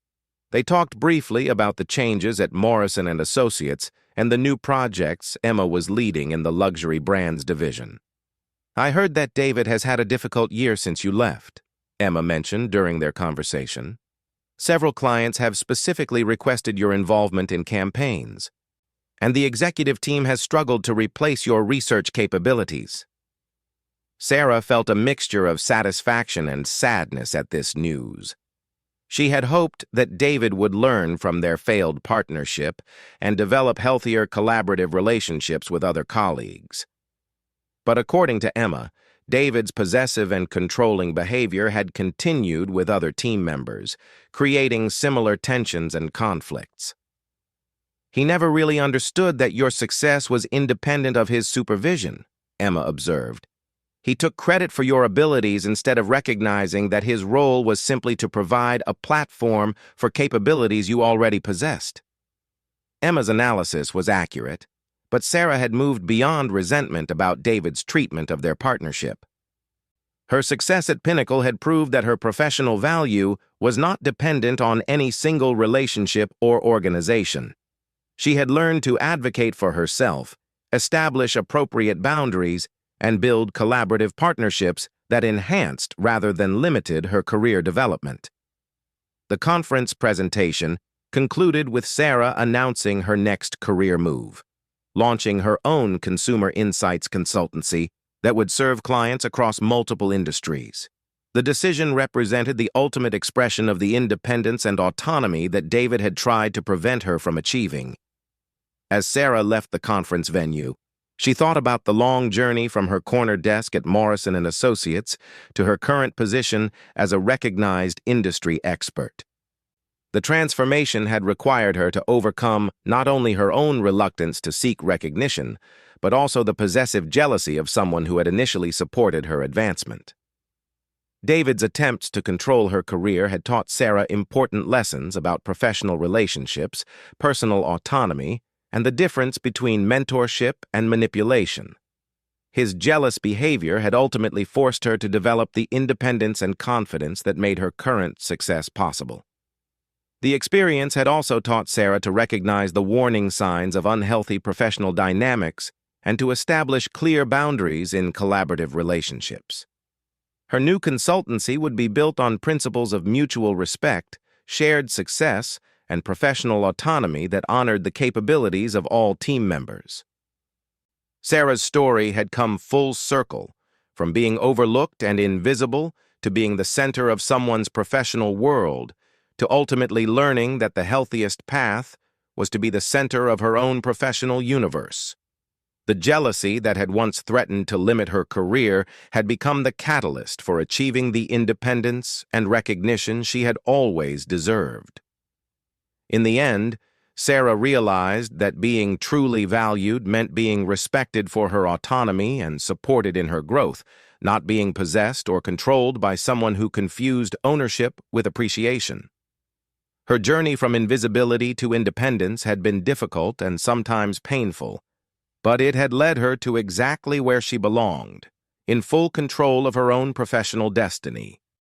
They talked briefly about the changes at Morrison and Associates and the new projects Emma was leading in the luxury brands division. "I heard that David has had a difficult year since you left," Emma mentioned during their conversation. "Several clients have specifically requested your involvement in campaigns, and the executive team has struggled to replace your research capabilities." Sarah felt a mixture of satisfaction and sadness at this news. She had hoped that David would learn from their failed partnership and develop healthier collaborative relationships with other colleagues. But according to Emma, David's possessive and controlling behavior had continued with other team members, creating similar tensions and conflicts. "He never really understood that your success was independent of his supervision," Emma observed. "He took credit for your abilities instead of recognizing that his role was simply to provide a platform for capabilities you already possessed." Emma's analysis was accurate, but Sarah had moved beyond resentment about David's treatment of their partnership. Her success at Pinnacle had proved that her professional value was not dependent on any single relationship or organization. She had learned to advocate for herself, establish appropriate boundaries, and build collaborative partnerships that enhanced rather than limited her career development. The conference presentation concluded with Sarah announcing her next career move, launching her own consumer insights consultancy that would serve clients across multiple industries. The decision represented the ultimate expression of the independence and autonomy that David had tried to prevent her from achieving. As Sarah left the conference venue, she thought about the long journey from her corner desk at Morrison & Associates to her current position as a recognized industry expert. The transformation had required her to overcome not only her own reluctance to seek recognition, but also the possessive jealousy of someone who had initially supported her advancement. David's attempts to control her career had taught Sarah important lessons about professional relationships, personal autonomy, and the difference between mentorship and manipulation. His jealous behavior had ultimately forced her to develop the independence and confidence that made her current success possible. The experience had also taught Sarah to recognize the warning signs of unhealthy professional dynamics and to establish clear boundaries in collaborative relationships. Her new consultancy would be built on principles of mutual respect, shared success, and professional autonomy that honored the capabilities of all team members. Sarah's story had come full circle, from being overlooked and invisible to being the center of someone's professional world, to ultimately learning that the healthiest path was to be the center of her own professional universe. The jealousy that had once threatened to limit her career had become the catalyst for achieving the independence and recognition she had always deserved. In the end, Sarah realized that being truly valued meant being respected for her autonomy and supported in her growth, not being possessed or controlled by someone who confused ownership with appreciation. Her journey from invisibility to independence had been difficult and sometimes painful, but it had led her to exactly where she belonged, in full control of her own professional destiny.